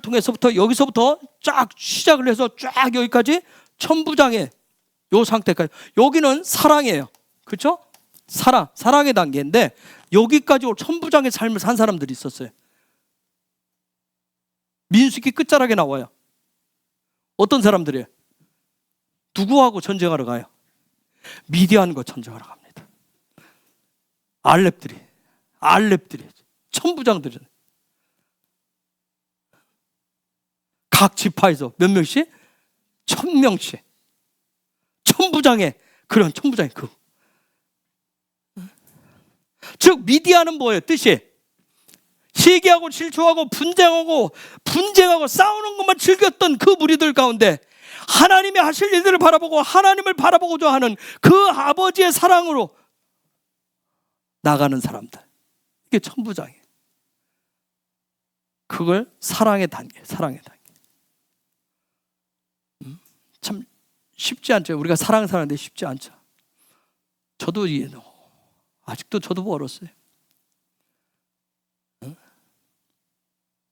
통해서부터 여기서부터 쫙 시작을 해서 쫙 여기까지 천부장의 요 상태까지. 여기는 사랑이에요. 그렇죠? 사랑의 단계인데 여기까지 천부장의 삶을 산 사람들이 있었어요. 민수기 끝자락에 나와요. 어떤 사람들이에요? 누구하고 전쟁하러 가요? 미디안과 전쟁하러 갑니다. 알렙들이 천부장들이 각 지파에서 몇 명씩? 1000명씩 천부장의 그런 천부장의 즉 미디안은 뭐예요? 뜻이 시기하고 질투하고 분쟁하고 싸우는 것만 즐겼던 그 무리들 가운데 하나님이 하실 일들을 바라보고 하나님을 바라보고자 하는 그 아버지의 사랑으로 나가는 사람들, 이게 천부장이에요. 그걸 사랑의 단계. 참 쉽지 않죠. 우리가 사랑하는데 쉽지 않죠. 저도 아직도 저도 멀었어요.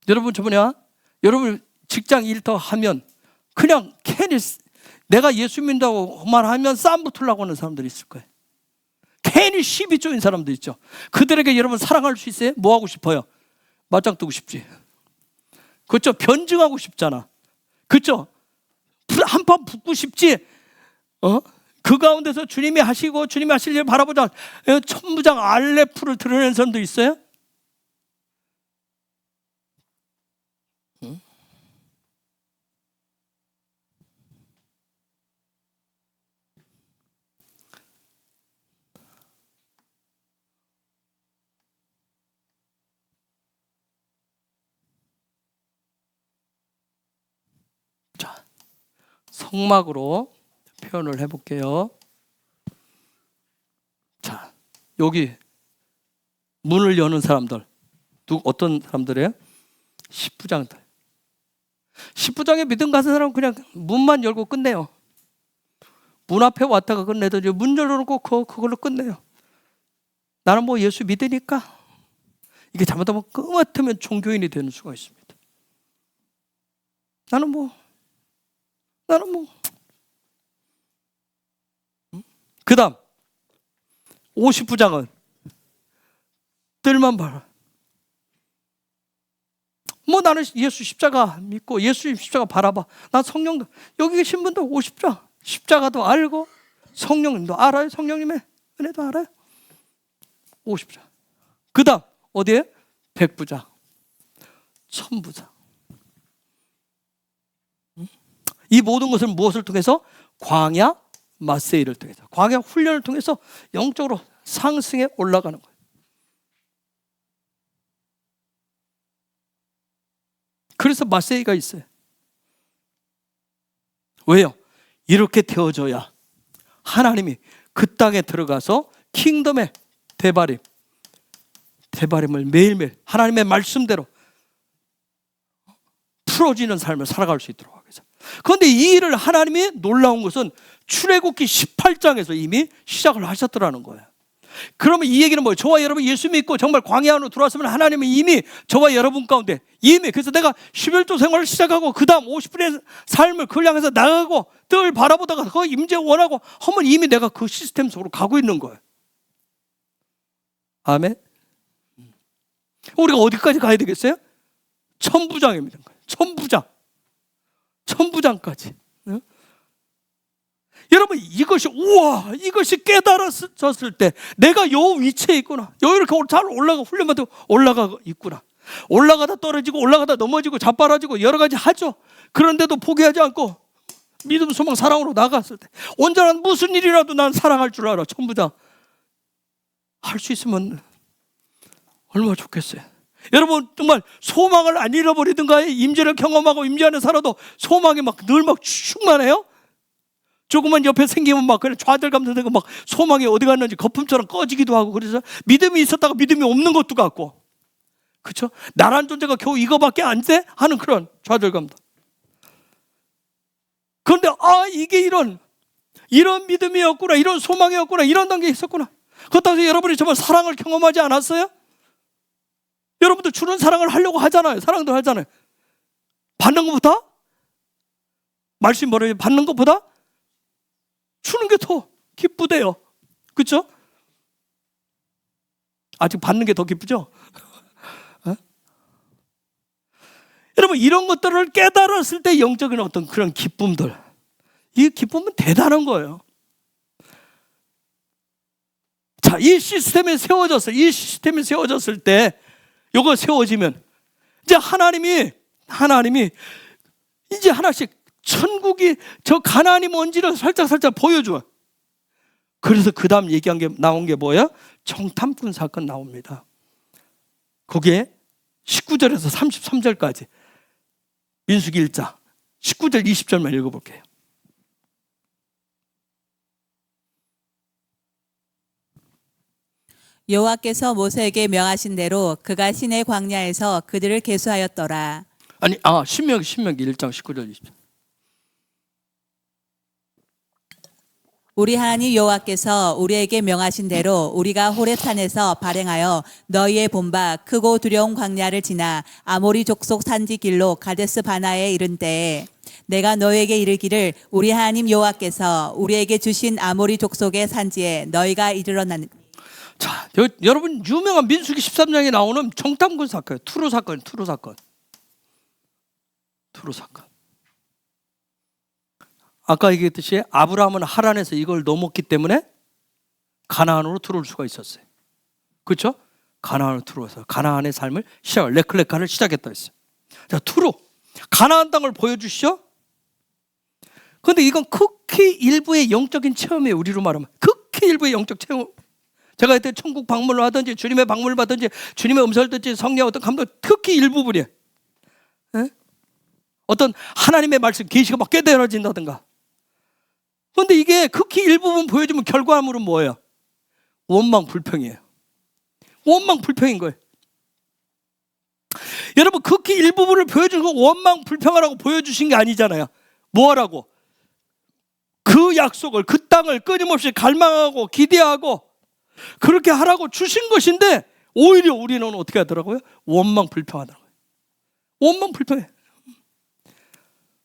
여러분 여러분 직장 일 더 하면 그냥 괜히 내가 예수 믿는다고 말하면 싸움 붙으려고 하는 사람들이 있을 거예요. 괜히 시비 쪼인 사람도 있죠. 그들에게 여러분 사랑할 수 있어요? 뭐 하고 싶어요? 맞짱 뜨고 싶지. 그렇죠? 변증하고 싶잖아. 그렇죠? 한판 붙고 싶지. 그 가운데서 주님이 하시고 주님이 하실 일을 바라보자 천부장 알레프를 드러내는 사람도 있어요? 자, 성막으로 표현을 해볼게요. 자, 여기 문을 여는 사람들, 어떤 사람들이에요? 십부장들. 십부장에 믿음 가진 사람은 그냥 문만 열고 끝내요. 문 앞에 왔다가 끝내든지 문 열어놓고 그걸로 끝내요. 나는 뭐 예수 믿으니까. 이게 잘못하면 끄트면 종교인이 되는 수가 있습니다. 나는 뭐 그 다음 50부장은 뜰만 봐라. 뭐 나는 예수 십자가 믿고 예수 십자가 바라봐. 난 성령도 여기 계신 분도 50장 십자가도 알고 성령님도 알아요. 성령님의 은혜도 알아요. 50장. 그 다음 어디에? 100부장 1000부장. 이 모든 것을 무엇을 통해서? 광야 마세이를 통해서, 광야 훈련을 통해서 영적으로 상승해 올라가는 거예요. 그래서 마세이가 있어요. 왜요? 이렇게 되어져야 하나님이 그 땅에 들어가서 킹덤의 대바림을 매일매일 하나님의 말씀대로 풀어지는 삶을 살아갈 수 있도록 하겠어요. 그런데 이 일을 하나님이 놀라운 것은 출애굽기 18장에서 이미 시작을 하셨더라는 거예요. 그러면 이 얘기는 뭐예요? 저와 여러분 예수 믿고 정말 광야 안으로 들어왔으면 하나님은 이미 저와 여러분 가운데 이미, 그래서 내가 11조 생활을 시작하고 그 다음 50분의 삶을 그걸 향해서 나가고 뜰 바라보다가 그 임재 원하고 하면 이미 내가 그 시스템 속으로 가고 있는 거예요. 아멘. 우리가 어디까지 가야 되겠어요? 천부장입니다. 천부장까지. 여러분 이것이 깨달아졌을 때 내가 요 위치에 있구나. 이렇게 잘 훈련받고 올라가 있구나. 올라가다 떨어지고 올라가다 넘어지고 자빠라지고 여러 가지 하죠. 그런데도 포기하지 않고 믿음, 소망, 사랑으로 나갔을 때 온전한 무슨 일이라도 난 사랑할 줄 알아. 천부장 할 수 있으면 얼마나 좋겠어요. 여러분 정말 소망을 안 잃어버리든가요? 임재를 경험하고 임재 안에 살아도 소망이 늘 충만해요? 조금만 옆에 생기면 그냥 좌절감 들고 소망이 어디 갔는지 거품처럼 꺼지기도 하고, 그래서 믿음이 있었다가 믿음이 없는 것도 같고, 그렇죠? 나란 존재가 겨우 이거밖에 안 돼? 하는 그런 좌절감도. 그런데 이게 이런 믿음이었구나, 이런 소망이었구나, 이런 단계에 있었구나. 그렇다고 해서 여러분이 정말 사랑을 경험하지 않았어요? 여러분도 주는 사랑을 하려고 하잖아요. 사랑도 하잖아요. 받는 것보다, 말씀이 뭐래요? 받는 것보다 주는 게 더 기쁘대요. 그렇죠? 아직 받는 게 더 기쁘죠? 어? 여러분, 이런 것들을 깨달았을 때 영적인 어떤 그런 기쁨들, 이 기쁨은 대단한 거예요. 자, 이 시스템이 세워졌을 때, 이거 세워지면 이제 하나님이 이제 하나씩 천국이 저 가나안이 뭔지를 살짝 보여줘요. 그래서 그 다음 얘기한 게 나온 게 뭐예요? 정탐꾼 사건 나옵니다. 거기에 19절에서 33절까지 민수기 1장 19절 20절만 읽어볼게요. 여호와께서 모세에게 명하신 대로 그가 시내 광야에서 그들을 계수하였더라. 신명기 1장 19절 20절. 우리 하나님 여호와께서 우리에게 명하신 대로 우리가 호렙산에서 발행하여 너희의 본바 크고 두려운 광야를 지나 아모리 족속 산지 길로 가데스 바나에 이른 때에 내가 너희에게 이르기를 우리 하나님 여호와께서 우리에게 주신 아모리 족속의 산지에 너희가 이르러나니. 자, 여러분 유명한 민수기 13장에 나오는 정탐꾼 사건, 투로 사건. 아까 얘기했듯이 아브라함은 하란에서 이걸 넘었기 때문에 가나안으로 들어올 수가 있었어요. 그렇죠? 가나안으로 들어와서 가나안의 삶을 레클레카를 시작했다 했어요. 자, 투로 가나안 땅을 보여주시죠. 그런데 이건 극히 일부의 영적인 체험이에요. 우리로 말하면 극히 일부의 영적 체험. 제가 그때 천국 방문을 하든지 주님의 방문을 받든지 주님의 음성을 듣지 성령 어떤 감동 극히 일부분이에요. 에? 어떤 하나님의 말씀 계시가 막 깨달아진다든가. 그런데 이게 극히 일부분 보여주면 결과물은 뭐예요? 원망불평이에요. 원망불평인 거예요. 여러분, 극히 일부분을 보여주는 거 원망불평하라고 보여주신 게 아니잖아요. 뭐하라고? 그 약속을, 그 땅을 끊임없이 갈망하고 기대하고 그렇게 하라고 주신 것인데 오히려 우리는 어떻게 하더라고요? 원망불평하더라고요. 원망불평해.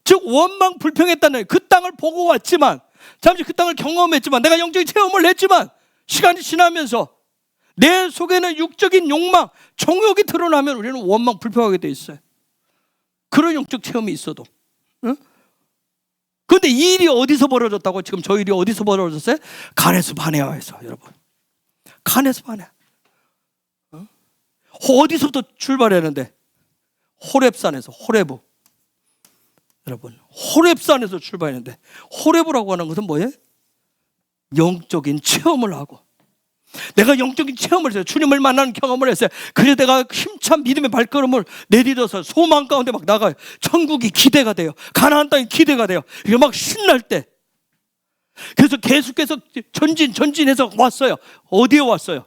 즉 원망불평했다는 그 땅을 보고 왔지만 잠시 그 땅을 경험했지만 내가 영적인 체험을 했지만 시간이 지나면서 내 속에는 육적인 욕망, 정욕이 드러나면 우리는 원망불평하게 돼 있어요. 그런 영적 체험이 있어도. 응? 그런데 이 일이 어디서 벌어졌다고? 지금 저 일이 어디서 벌어졌어요? 가데스 바네아에서. 여러분, 가데스 바네아. 어디서부터 출발했는데? 호렙산에서. 호레브. 여러분, 호렙산에서 출발했는데 호레브라고 하는 것은 뭐예요? 영적인 체험을 하고 내가 영적인 체험을 했어요. 주님을 만나는 경험을 했어요. 그래서 내가 힘찬 믿음의 발걸음을 내딛어서 소망 가운데 막 나가요. 천국이 기대가 돼요. 가나안 땅이 기대가 돼요. 이게 막 신날 때. 그래서 계속해서 전진해서 왔어요. 어디에 왔어요?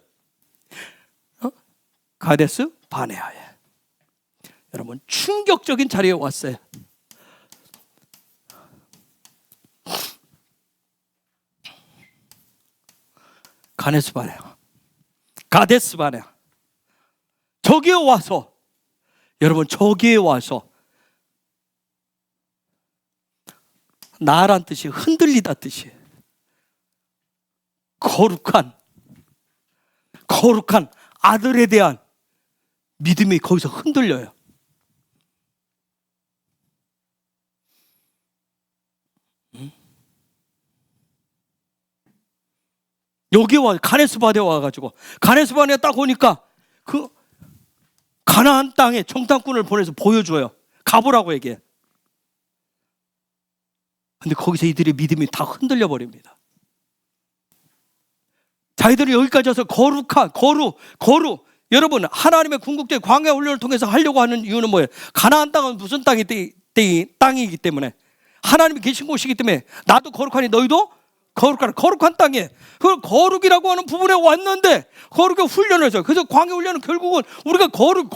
가데스 바네아에. 여러분, 충격적인 자리에 왔어요. 가데스 바네아. 저기에 와서, 여러분, 저기에 와서 나란 뜻이 흔들리다 뜻이 거룩한 아들에 대한 믿음이 거기서 흔들려요. 여기 와 가데스 바네아에 와가지고 가데스 바네아 딱 오니까 그 가나안 땅에 정탐꾼을 보내서 보여줘요. 가보라고 얘기해. 근데 거기서 이들의 믿음이 다 흔들려 버립니다. 자기들이 여기까지 와서 거룩. 여러분, 하나님의 궁극적인 광야 훈련을 통해서 하려고 하는 이유는 뭐예요? 가나안 땅은 무슨 땅이기 때문에 하나님이 계신 곳이기 때문에 나도 거룩하니 너희도 거룩한 땅에 그걸 거룩이라고 하는 부분에 왔는데 거룩의 훈련을 해서 그래서 광야 훈련은 결국은 우리가 거룩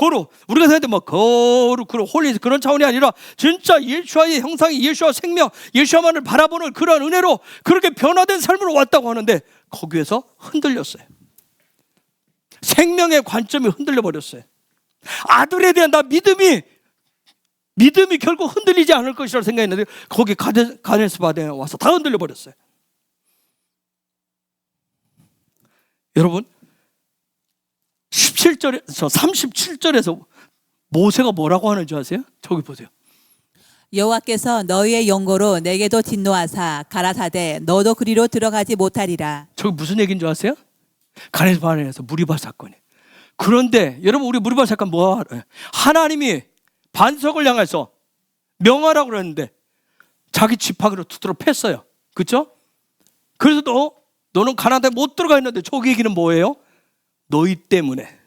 우리가 생각할 때 뭐 거룩 홀리 그런 차원이 아니라 진짜 예수와의 형상이 예수와 생명 예수와만을 바라보는 그런 은혜로 그렇게 변화된 삶으로 왔다고 하는데 거기에서 흔들렸어요. 생명의 관점이 흔들려 버렸어요. 아들에 대한 나 믿음이 결국 흔들리지 않을 것이라고 생각했는데 거기 가데스 바네아에 와서 다 흔들려 버렸어요. 여러분 37절에서 모세가 뭐라고 하는지 아세요? 저기 보세요. 여호와께서 너희의 영고로 내게도 진노하사 가라사대 너도 그리로 들어가지 못하리라. 저기 무슨 얘기인 줄 아세요? 가데스 바네아에서 무리바 사건이. 그런데 여러분 우리 무리바 사건 뭐 알아요? 하나님이 반석을 향해서 명하라고 그랬는데 자기 지팡이로 두드러 팼어요. 그렇죠? 그래서 너는 가나안에 못 들어가 있는데 저기 얘기는 뭐예요? 너희 때문에.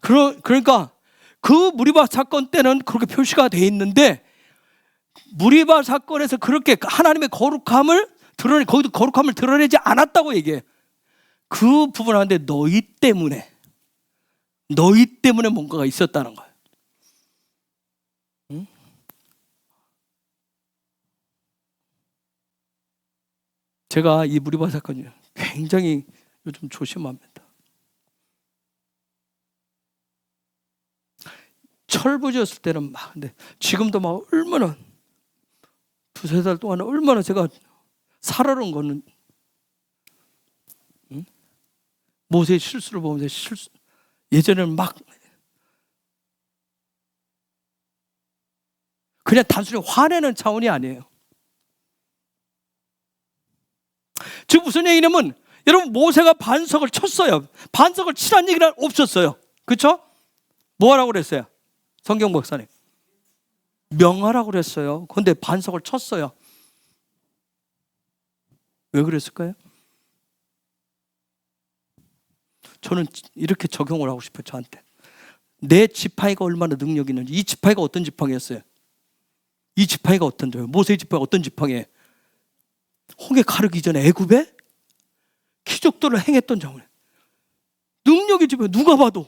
그러니까 그 무리바 사건 때는 그렇게 표시가 돼 있는데 무리바 사건에서 그렇게 하나님의 거룩함을 거기도 거룩함을 드러내지 않았다고 얘기해요. 그 부분한테 너희 때문에 뭔가가 있었다는 거예요. 응? 제가 이 무리바 사건이 굉장히 요즘 조심합니다. 철부지였을 때는 막, 근데 지금도 막 얼마나 두세 달 동안 얼마나 제가 살아온 거는 모세의 실수를 보면서 예전에는 막 그냥 단순히 화내는 차원이 아니에요. 지금 무슨 얘기냐면 여러분 모세가 반석을 쳤어요. 반석을 치란 얘기는 없었어요. 그렇죠? 뭐 하라고 그랬어요? 성경 목사님 명하라고 그랬어요. 그런데 반석을 쳤어요. 왜 그랬을까요? 저는 이렇게 적용을 하고 싶어요. 저한테 내 지팡이가 얼마나 능력이 있는지. 이 지팡이가 어떤 지팡이였어요? 이 지팡이가 어떤 거예요? 모세의 지팡이가 어떤 지팡이예요? 홍해 가르기 전에 애굽에 기적들을 행했던 자원이에요. 능력이 지팡이 누가 봐도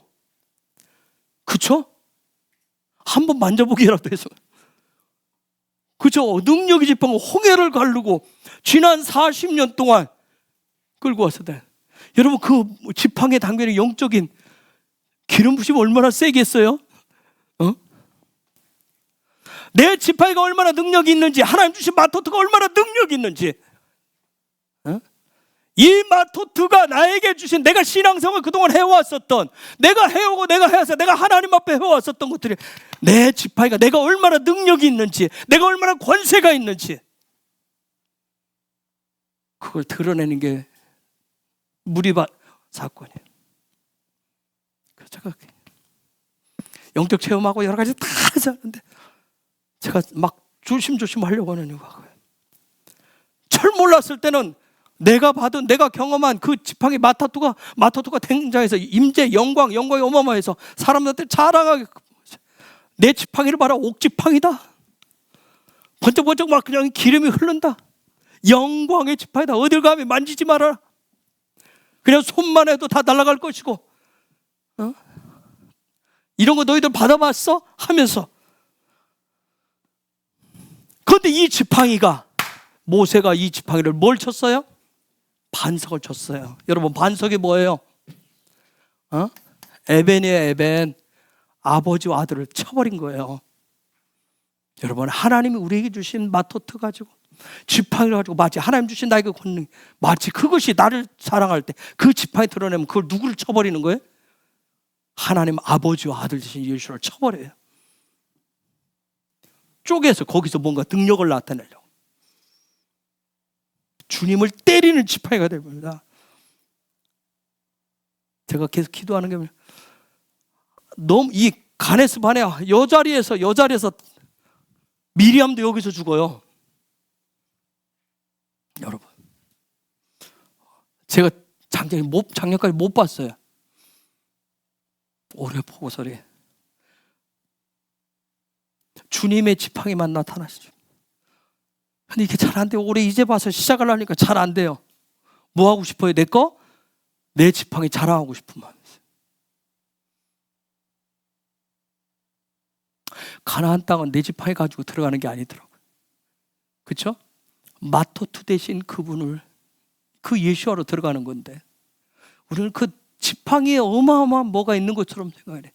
그쵸? 한번 만져보기라도 해서 그죠? 능력이 지팡이 홍해를 가르고 지난 40년 동안 끌고 왔었다. 여러분 그 지팡이에 담겨있는 영적인 기름 부심 얼마나 세겠어요? 내 지팡이가 얼마나 능력이 있는지, 하나님 주신 마토트가 얼마나 능력이 있는지, 이 마토트가 나에게 주신, 내가 신앙생활을 그동안 해왔었던, 내가 해오고 내가 해서 내가 하나님 앞에 해왔었던 것들이, 내 지팡이가 내가 얼마나 능력이 있는지, 내가 얼마나 권세가 있는지, 그걸 드러내는 게 무리바 사건이에요. 그래서 제가 영적 체험하고 여러 가지 다 하는데 제가 막 조심조심 하려고 하는 이유가 그거예요. 철 몰랐을 때는 내가 경험한 그 지팡이 마토트가 등장해서 임재 영광이 어마어마해서 사람들한테 자랑하게, 내 지팡이를 봐라, 옥지팡이다, 번쩍번쩍 막 그냥 기름이 흐른다, 영광의 지팡이다, 어딜 가면 만지지 말아라, 그냥 손만 해도 다 날아갈 것이고, 이런 거 너희들 받아봤어? 하면서. 그런데 이 지팡이가, 모세가 이 지팡이를 뭘 쳤어요? 반석을 쳤어요. 여러분 반석이 뭐예요? 에벤이에요. 에벤. 아버지와 아들을 쳐버린 거예요. 여러분 하나님이 우리에게 주신 마토트 가지고, 지팡이를 가지고, 마치 하나님 주신 나에게 권능, 마치 그것이 나를 사랑할 때 그 지팡이 드러내면 그걸 누구를 쳐버리는 거예요? 하나님 아버지와 아들 되신 예수를 쳐버려요. 쪼개서 거기서 뭔가 능력을 나타내려고. 주님을 때리는 지팡이가 됩니다. 제가 계속 기도하는 게 너무 이 가데스 바네아 여자리에서 미리암도 여기서 죽어요. 여러분 제가 작년까지 못 봤어요. 올해 보고서리 주님의 지팡이만 나타나시죠. 근데 이게 잘 안 돼요. 올해 이제 봐서 시작을 하니까 잘 안 돼요. 뭐 하고 싶어요? 내 지팡이 자랑하고 싶은 마음이 있어요. 가나안 땅은 내 지팡이 가지고 들어가는 게 아니더라고요. 그렇죠? 마토트 대신 그분을, 그 예수와로 들어가는 건데 우리는 그 지팡이에 어마어마한 뭐가 있는 것처럼 생각해.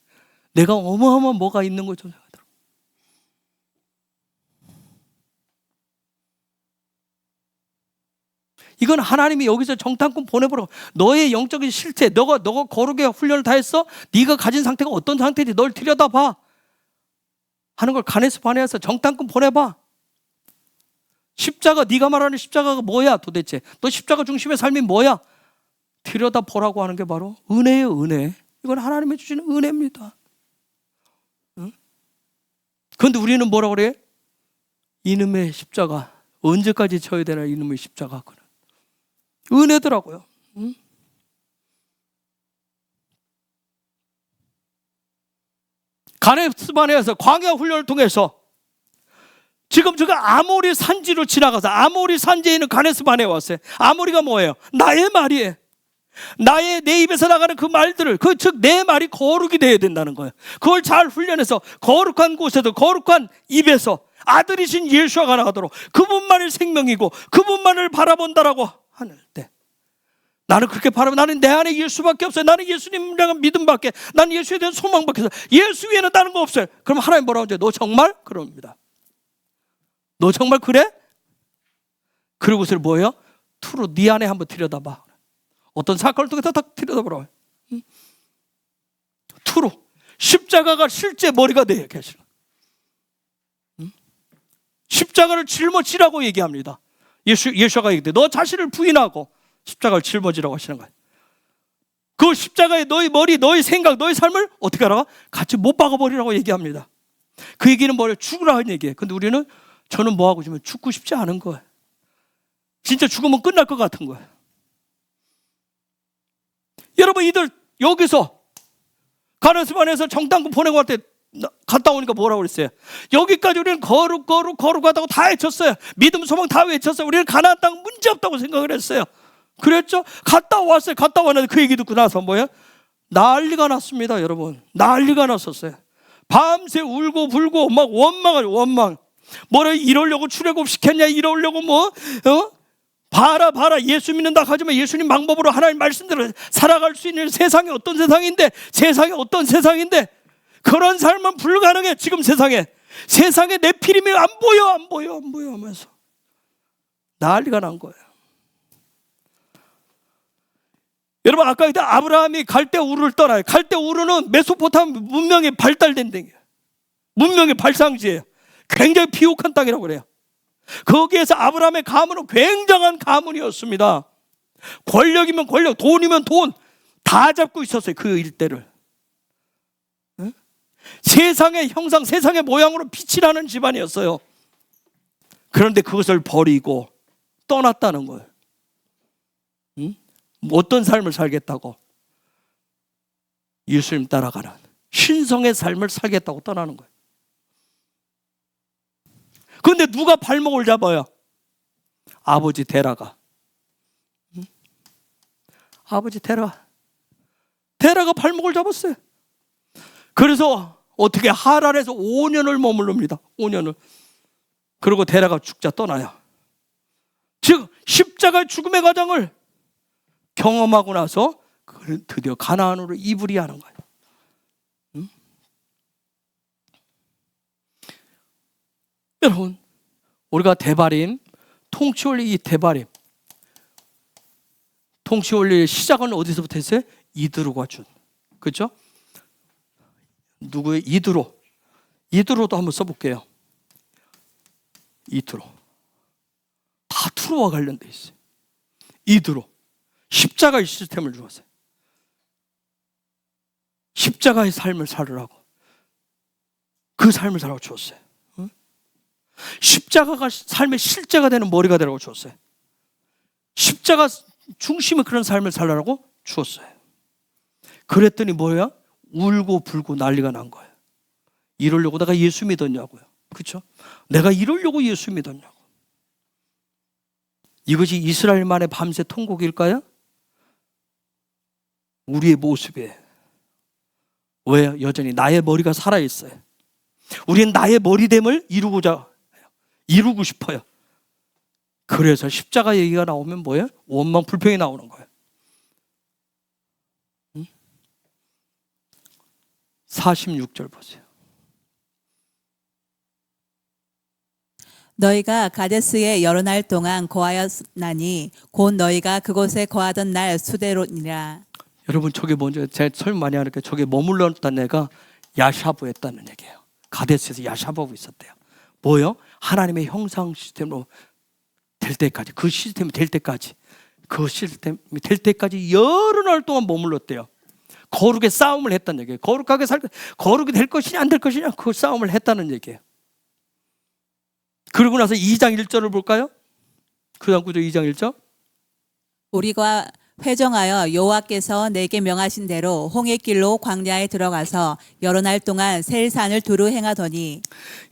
내가 어마어마한 뭐가 있는 거죠. 이건 하나님이 여기서 정탐꾼 보내보라고. 너의 영적인 실체, 너가 거룩의 훈련을 다 했어? 네가 가진 상태가 어떤 상태인지 널 들여다봐 하는 걸 간에서 반해서 정탐꾼 보내봐. 십자가, 네가 말하는 십자가가 뭐야 도대체? 너 십자가 중심의 삶이 뭐야? 들여다보라고 하는 게 바로 은혜예요. 은혜. 이건 하나님이 주시는 은혜입니다. 응? 그런데 우리는 뭐라고 그래? 이놈의 십자가. 언제까지 져야 되나 이놈의 십자가. 은혜더라고요. 응? 가네스바네에서 광야 훈련을 통해서 지금 제가 아모리 산지로 지나가서 아모리 산지에 있는 가네스바네에 왔어요. 아모리가 뭐예요? 나의 말이에요. 내 입에서 나가는 그 말들을, 즉 내 말이 거룩이 되어야 된다는 거예요. 그걸 잘 훈련해서 거룩한 곳에서 거룩한 입에서 아들이신 예수가 나가도록 그분만이 생명이고 그분만을 바라본다라고 하는 때 나는 그렇게 바라보면 나는 내 안에 예수밖에 없어요. 나는 예수님을 향한 믿음밖에, 나는 예수에 대한 소망밖에 없어요. 예수 위에는 다른 거 없어요. 그럼 하나님 뭐라고 하죠? 너 정말? 그럽니다. 너 정말 그래? 그러고서 뭐예요? 투로 네 안에 한번 들여다봐. 어떤 사건을 통해서 딱 들여다보라고. 투로 십자가가 실제 머리가 되어 계시는. 십자가를 짊어지라고 얘기합니다. 예수가 얘기해. 너 자신을 부인하고 십자가를 짊어지라고 하시는 거예요. 그 십자가에 너의 머리, 너의 생각, 너의 삶을 어떻게 하라고? 같이 못 박아버리라고 얘기합니다. 그 얘기는 뭐예요? 죽으라는 얘기예요. 근데 우리는 저는 뭐하고 싶으면 죽고 싶지 않은 거예요. 진짜 죽으면 끝날 것 같은 거예요. 여러분, 이들 여기서 가나스반에서 정탐꾼 보내고 갈 때 갔다 오니까 뭐라고 그랬어요? 여기까지 우리는 거룩하다고 다 외쳤어요. 믿음, 소망 다 외쳤어요. 우리는 가나안 땅 문제 없다고 생각을 했어요. 그랬죠? 갔다 왔어요. 갔다 왔는데 그 얘기 듣고 나서 뭐예요? 난리가 났습니다, 여러분. 난리가 났었어요. 밤새 울고 불고 막 원망. 뭐라 이러려고 출애굽 시켰냐? 이러려고 봐라 예수 믿는다 하지만 예수님 방법으로 하나님 말씀대로 살아갈 수 있는 세상이 어떤 세상인데, 그런 삶은 불가능해. 지금 세상에 내 피림이 안 보여 하면서 난리가 난 거예요. 여러분, 아까 그때 아브라함이 갈대 우르를 떠나요. 갈대 우르는 메소포타미아 문명이 발달된 땅이에요. 문명의 발상지예요. 굉장히 비옥한 땅이라고 그래요. 거기에서 아브라함의 가문은 굉장한 가문이었습니다. 권력이면 권력, 돈이면 돈 다 잡고 있었어요. 그 일대를. 세상의 형상, 세상의 모양으로 빛이 나는 집안이었어요. 그런데 그것을 버리고 떠났다는 거예요. 어떤 삶을 살겠다고? 예수님 따라가는 신성의 삶을 살겠다고 떠나는 거예요. 그런데 누가 발목을 잡아요? 아버지 데라가. 아버지 데라가 발목을 잡았어요. 그래서 어떻게 하란에서 5년을 머무릅니다. 5년을. 그리고 데라가 죽자 떠나요. 즉 십자가의 죽음의 과정을 경험하고 나서 드디어 가나안으로 이불이하는 거예요. 여러분, 우리가 대바림, 통치원리 이 대바림, 통치원리의 시작은 어디서부터 했어요? 이드로가 준. 그렇죠? 누구의? 이드로도 한번 써볼게요. 이드로. 다 투로와 관련돼 있어요. 이드로. 십자가의 시스템을 주었어요. 십자가의 삶을 살으라고. 그 삶을 살라고 주었어요. 십자가가 삶의 실제가 되는 머리가 되라고 주었어요. 십자가 중심의 그런 삶을 살라고 주었어요. 그랬더니 뭐야? 울고 불고 난리가 난 거예요. 이러려고 내가 예수 믿었냐고요. 그렇죠? 내가 이러려고 예수 믿었냐고. 이것이 이스라엘만의 밤새 통곡일까요? 우리의 모습에 왜 여전히 나의 머리가 살아있어요. 우리는 나의 머리됨을 이루고 싶어요. 그래서 십자가 얘기가 나오면 뭐예요? 원망 불평이 나오는 거예요. 46절 보세요. 너희가 가데스에 여러 날 동안 거하였나니 곧 너희가 그곳에 거하던 날 수대로니라. 여러분 저게 뭔지 제가 설명 많이 하니까 저게 머물렀던 애가 야샤브였다는 얘기예요. 가데스에서 야샤브하고 있었대요. 뭐요? 하나님의 형상 시스템으로 될 때까지, 그 시스템이 될 때까지, 그 시스템이 될 때까지 여러 날 동안 머물렀대요. 거룩의 싸움을 했다는 얘기예요. 거룩이 될 것이냐 안 될 것이냐 그 싸움을 했다는 얘기예요. 그러고 나서 2장 1절을 볼까요? 그 다음 구절 2장 1절. 우리가 회정하여 여호와께서 내게 명하신 대로 홍해 길로 광야에 들어가서 여러 날 동안 셀산을 두루 행하더니.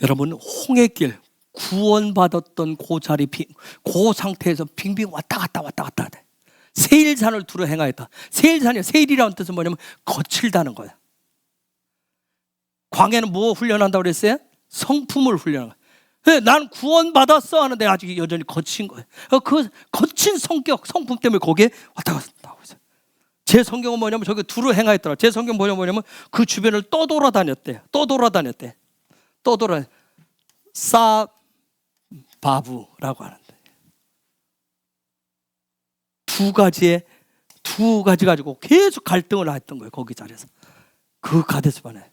여러분 홍해길 구원받았던 그 자리 그 상태에서 빙빙 왔다 갔다 돼. 세일산을 두루 행하였다. 세일산이 세일이라는 뜻은 뭐냐면 거칠다는 거야. 광야는 뭐 훈련한다고 그랬어요? 성품을 훈련한 거야. 난 구원받았어 하는데 아직 여전히 거친 거예요. 그 거친 성격, 성품 때문에 거기에 왔다 갔다 하고 있어요. 제 성경은 뭐냐면 저기 두루 행하였더라. 제 성경 뭐냐면 그 주변을 떠돌아다녔대. 사바브라고 하는데 두 가지 가지고 계속 갈등을 했던 거예요. 거기 자리에서 그 가데스반에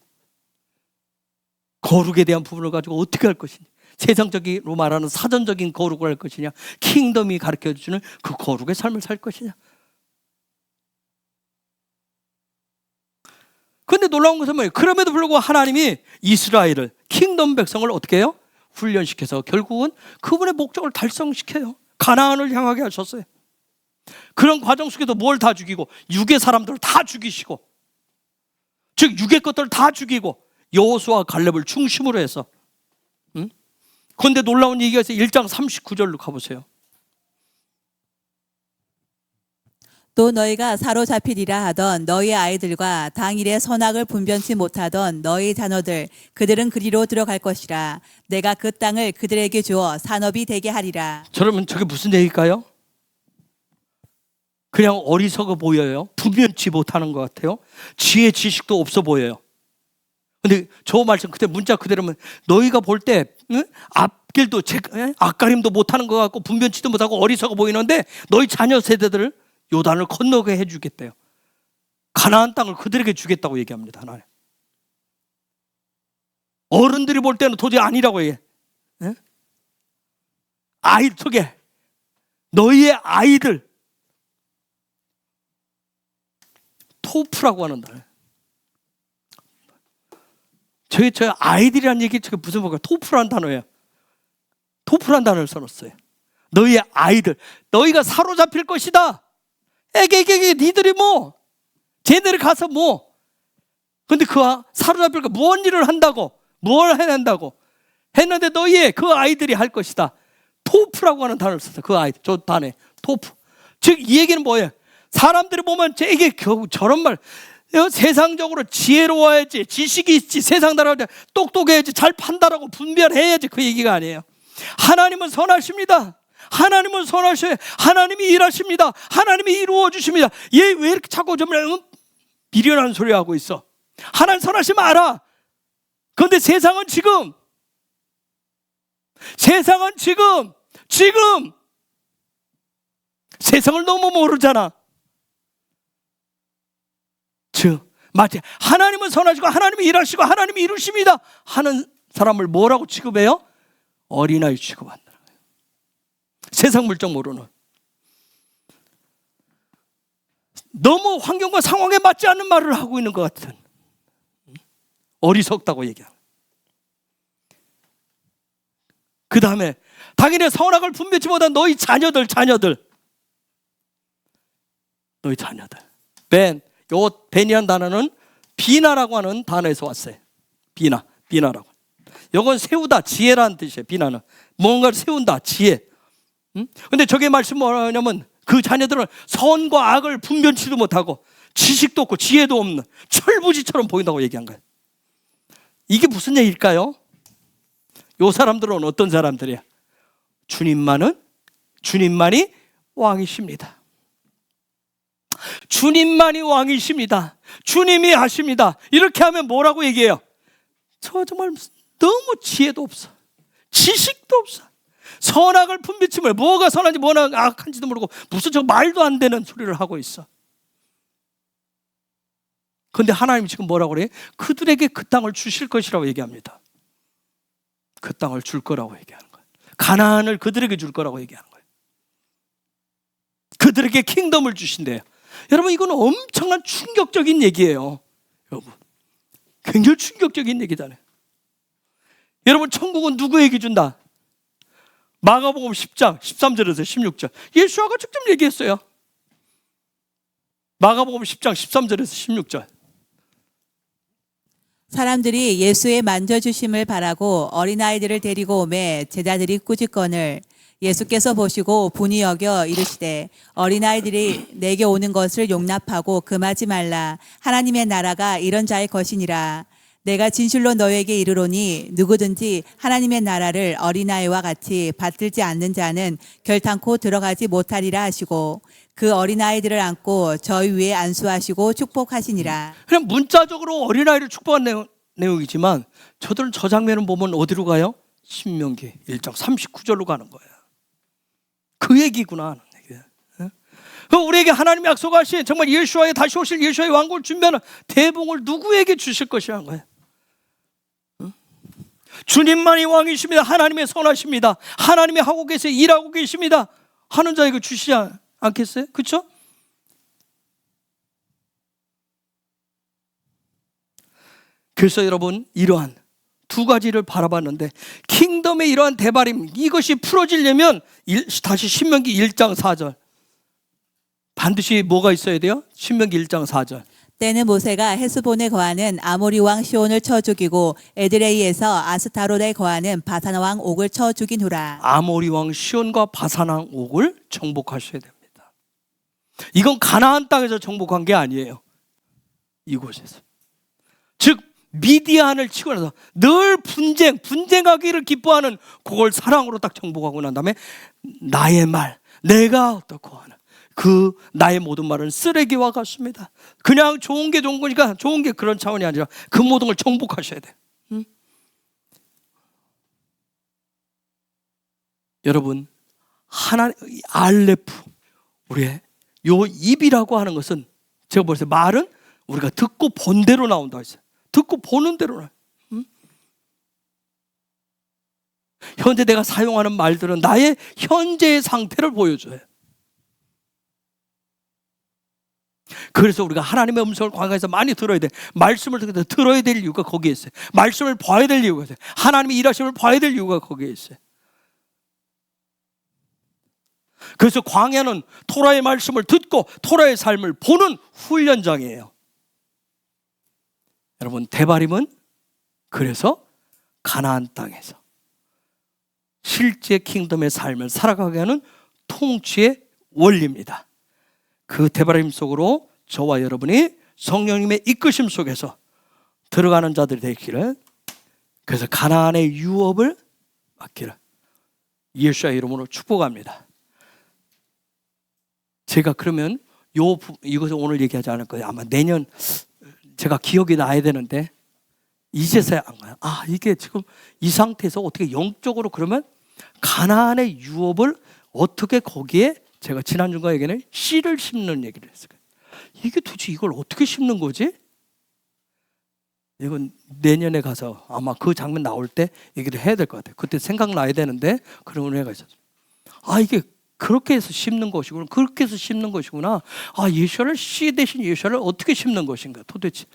거룩에 대한 부분을 가지고 어떻게 할 것이냐, 세상적으로 말하는 사전적인 거룩을 할 것이냐, 킹덤이 가르쳐주는 그 거룩의 삶을 살 것이냐. 그런데 놀라운 것은 뭐예요? 그럼에도 불구하고 하나님이 이스라엘을, 킹덤 백성을 어떻게 해요? 훈련시켜서 결국은 그분의 목적을 달성시켜요. 가나안을 향하게 하셨어요. 그런 과정 속에서 뭘 다 죽이고, 육의 사람들을 다 죽이시고, 즉 육의 것들을 다 죽이고 여호수아 갈렙을 중심으로 해서. 그런데 놀라운 얘기가 있어요. 1장 39절로 가보세요. 또 너희가 사로잡히리라 하던 너희 아이들과 당일에 선악을 분변치 못하던 너희 자녀들 그들은 그리로 들어갈 것이라. 내가 그 땅을 그들에게 주어 산업이 되게 하리라. 여러분 저게 무슨 얘기일까요? 그냥 어리석어 보여요. 분변치 못하는 것 같아요. 지혜 지식도 없어 보여요. 근데 저 말씀 그때 문자 그대로면 너희가 볼 때 앞길도 앞가림도 못하는 것 같고 분변치도 못하고 어리석어 보이는데 너희 자녀 세대들을 요단을 건너게 해주겠대요. 가나안 땅을 그들에게 주겠다고 얘기합니다. 하나님. 어른들이 볼 때는 도저히 아니라고 얘기해. 아이 속에 너희의 아이들, 토프라고 하는 날. 저 아이들이라는 얘기 저게 무슨 뭐가 토프라는 단어예요. 토프라는 단어를 써놨어요. 너희의 아이들, 너희가 사로잡힐 것이다. 애게 니들이 뭐 쟤네를 가서 뭐. 근데 그 사로잡힐 거 무언 일을 한다고, 뭘 해낸다고 했는데 너희의 그 아이들이 할 것이다. 토프라고 하는 단어를 썼어요. 그 아이들, 저 단어에 토프. 즉 이 얘기는 뭐예요? 사람들이 보면 이게 겨우 저런 말, 세상적으로 지혜로워야지, 지식이 있지, 세상 나라할 때 똑똑해야지, 잘 판단하고 분별해야지, 그 얘기가 아니에요. 하나님은 선하십니다. 하나님은 선하셔요. 하나님이 일하십니다. 하나님이 이루어 주십니다. 얘 왜 이렇게 자꾸 좀 미련한 소리 하고 있어? 하나님 선하시면 알아. 그런데 세상은 지금 세상을 너무 모르잖아. 마치 하나님은 선하시고 하나님이 일하시고 하나님이 이루십니다 하는 사람을 뭐라고 취급해요? 어린아이 취급한다. 세상 물정 모르는, 너무 환경과 상황에 맞지 않는 말을 하고 있는 것 같은, 어리석다고 얘기하는. 그 다음에 당연히 선악을 분별치 못한 너희 자녀들. 요 벤이라는 단어는 비나라고 하는 단어에서 왔어요. 비나라고. 요건 세우다, 지혜라는 뜻이에요. 비나는 뭔가를 세운다, 지혜. 근데 저게 말씀 뭐냐면 그 자녀들은 선과 악을 분별치도 못하고 지식도 없고 지혜도 없는 철부지처럼 보인다고 얘기한 거예요. 이게 무슨 얘기일까요? 요 사람들은 어떤 사람들이야? 주님만이 왕이십니다. 주님만이 왕이십니다. 주님이 하십니다. 이렇게 하면 뭐라고 얘기해요? 저 정말 너무 지혜도 없어. 지식도 없어. 선악을 분별치 못해. 뭐가 선한지 뭐가 악한지도 모르고 무슨 저 말도 안 되는 소리를 하고 있어. 그런데 하나님 지금 뭐라고 그래? 그들에게 그 땅을 주실 것이라고 얘기합니다. 그 땅을 줄 거라고 얘기하는 거예요. 가나안을 그들에게 줄 거라고 얘기하는 거예요. 그들에게 킹덤을 주신대요. 여러분, 이건 엄청난 충격적인 얘기예요. 여러분, 굉장히 충격적인 얘기잖아요. 여러분, 천국은 누구에게 준다? 마가복음 10장 13절에서 16절 예수와가 직접 얘기했어요. 마가복음 10장 13절에서 16절. 사람들이 예수의 만져주심을 바라고 어린아이들을 데리고 오매 제자들이 꾸짖거늘 예수께서 보시고 분이 여겨 이르시되 어린아이들이 내게 오는 것을 용납하고 금하지 말라. 하나님의 나라가 이런 자의 것이니라. 내가 진실로 너에게 이르노니 누구든지 하나님의 나라를 어린아이와 같이 받들지 않는 자는 결탄코 들어가지 못하리라 하시고 그 어린아이들을 안고 저희 위에 안수하시고 축복하시니라. 그냥 문자적으로 어린아이를 축복한 내용이지만 저들은 저 장면을 보면 어디로 가요? 신명기 1장 39절로 가는 거예요. 그 얘기구나 하는 얘기예요. 우리에게 하나님이 약속하신 정말 예수와의 다시 오실 예수와의 왕국을 준비하는 대봉을 누구에게 주실 것이라는 거예요. 주님만이 왕이십니다. 하나님의 선하십니다. 하나님이 하고 계세요. 일하고 계십니다. 하는 자에게 주시지 않겠어요? 그렇죠? 그래서 여러분, 이러한 두 가지를 바라봤는데 킹덤의 이러한 대발임, 이것이 풀어지려면 다시 신명기 1장 4절 반드시 뭐가 있어야 돼요? 신명기 1장 4절. 때는 모세가 헤스본에 거하는 아모리 왕 시온을 쳐 죽이고 에드레이에서 아스타롯에 거하는 바산 왕 옥을 쳐 죽인 후라. 아모리 왕 시온과 바산 왕 옥을 정복하셔야 됩니다. 이건 가나안 땅에서 정복한 게 아니에요. 이곳에서. 즉 미디안을 치고 나서 늘 분쟁하기를 기뻐하는 그걸 사랑으로 딱 정복하고 난 다음에 나의 말, 내가 어떻고 하는 그 나의 모든 말은 쓰레기와 같습니다. 그냥 좋은 게 좋은 거니까 좋은 게 그런 차원이 아니라 그 모든 걸 정복하셔야 돼요. 여러분, 하나님 알레프, 우리의 요 입이라고 하는 것은 제가 보세요. 말은 우리가 듣고 본 대로 나온다 했어요. 듣고 보는 대로 나와요. 현재 내가 사용하는 말들은 나의 현재의 상태를 보여줘요. 그래서 우리가 하나님의 음성을 광야에서 많이 들어야 돼. 말씀을 들어야 될 이유가 거기에 있어요. 말씀을 봐야 될 이유가 있어요. 하나님의 일하심을 봐야 될 이유가 거기에 있어요. 그래서 광야는 토라의 말씀을 듣고 토라의 삶을 보는 훈련장이에요. 여러분, 대바림은 그래서 가나안 땅에서 실제 킹덤의 삶을 살아가게 하는 통치의 원리입니다. 그 대바림 속으로 저와 여러분이 성령님의 이끄심 속에서 들어가는 자들이 되기를, 그래서 가나안의 유업을 맡기를 예수의 이름으로 축복합니다. 제가 그러면 이것을 오늘 얘기하지 않을 거예요. 아마 내년 제가 기억이 나야 되는데 이제서야 안 가요. 이게 지금 이 상태에서 어떻게 영적으로 그러면 가나안의 유업을 어떻게 거기에, 제가 지난주가 얘기는 씨를 심는 얘기를 했어요. 이게 도대체 이걸 어떻게 심는 거지? 이건 내년에 가서 아마 그 장면 나올 때 얘기를 해야 될 것 같아요. 그때 생각나야 되는데 그런 은혜가 있었어요. 이게 그렇게 해서 심는 것이구나. 그렇게 해서 심는 것이구나. 예수를 씨 대신 예수를 어떻게 심는 것인가. 도대체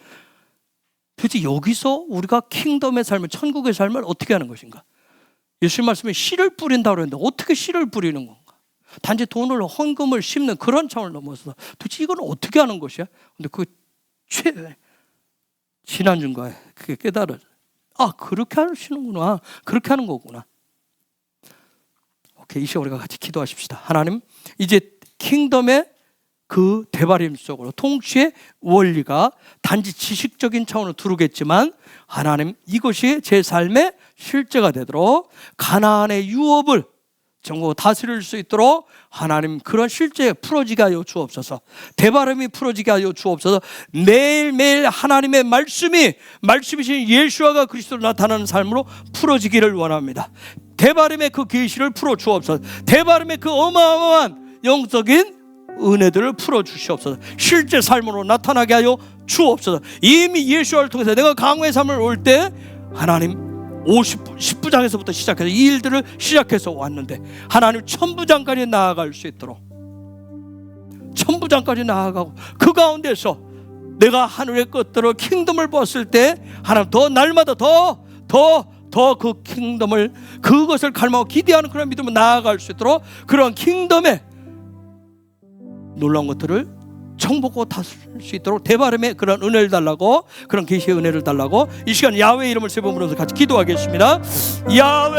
여기서 우리가 킹덤의 삶을, 천국의 삶을 어떻게 하는 것인가. 예수님 말씀에 씨를 뿌린다고 했는데 어떻게 씨를 뿌리는 건가. 단지 돈을, 헌금을 심는 그런 차원을 넘어서 도대체 이건 어떻게 하는 것이야. 근데 지난주인가에 그게 깨달아. 그렇게 하시는구나. 그렇게 하는 거구나. 오케이, 이 시간 우리가 같이 기도하십시다. 하나님, 이제 킹덤의 그 대발임 속으로 통치의 원리가 단지 지식적인 차원으로 들어오겠지만 하나님, 이것이 제 삶의 실제가 되도록 가나안의 유업을 정보 다스릴 수 있도록 하나님 그런 실제 풀어지게 하여 주옵소서. 대바람이 풀어지게 하여 주옵소서. 매일매일 하나님의 말씀이신 예수와가 그리스도로 나타나는 삶으로 풀어지기를 원합니다. 대바람의 그 계시를 풀어 주옵소서. 대바람의 그 어마어마한 영적인 은혜들을 풀어 주시옵소서. 실제 삶으로 나타나게 하여 주옵소서. 이미 예수를 통해서 내가 강구의 삶을 올 때 하나님 10부장에서부터 시작해서 이 일들을 시작해서 왔는데 하나님 천부장까지 나아갈 수 있도록, 천부장까지 나아가고 그 가운데서 내가 하늘의 것들을 킹덤을 보았을 때 하나님 더 날마다 더 그 킹덤을, 그것을 갈망하고 기대하는 그런 믿음으로 나아갈 수 있도록 그런 킹덤의 놀라운 것들을 정보고 다스릴 수 있도록 대바람의 그런 은혜를 달라고, 그런 계시의 은혜를 달라고 이 시간 야훼의 이름을 세 번 부르면서 같이 기도하겠습니다. 야훼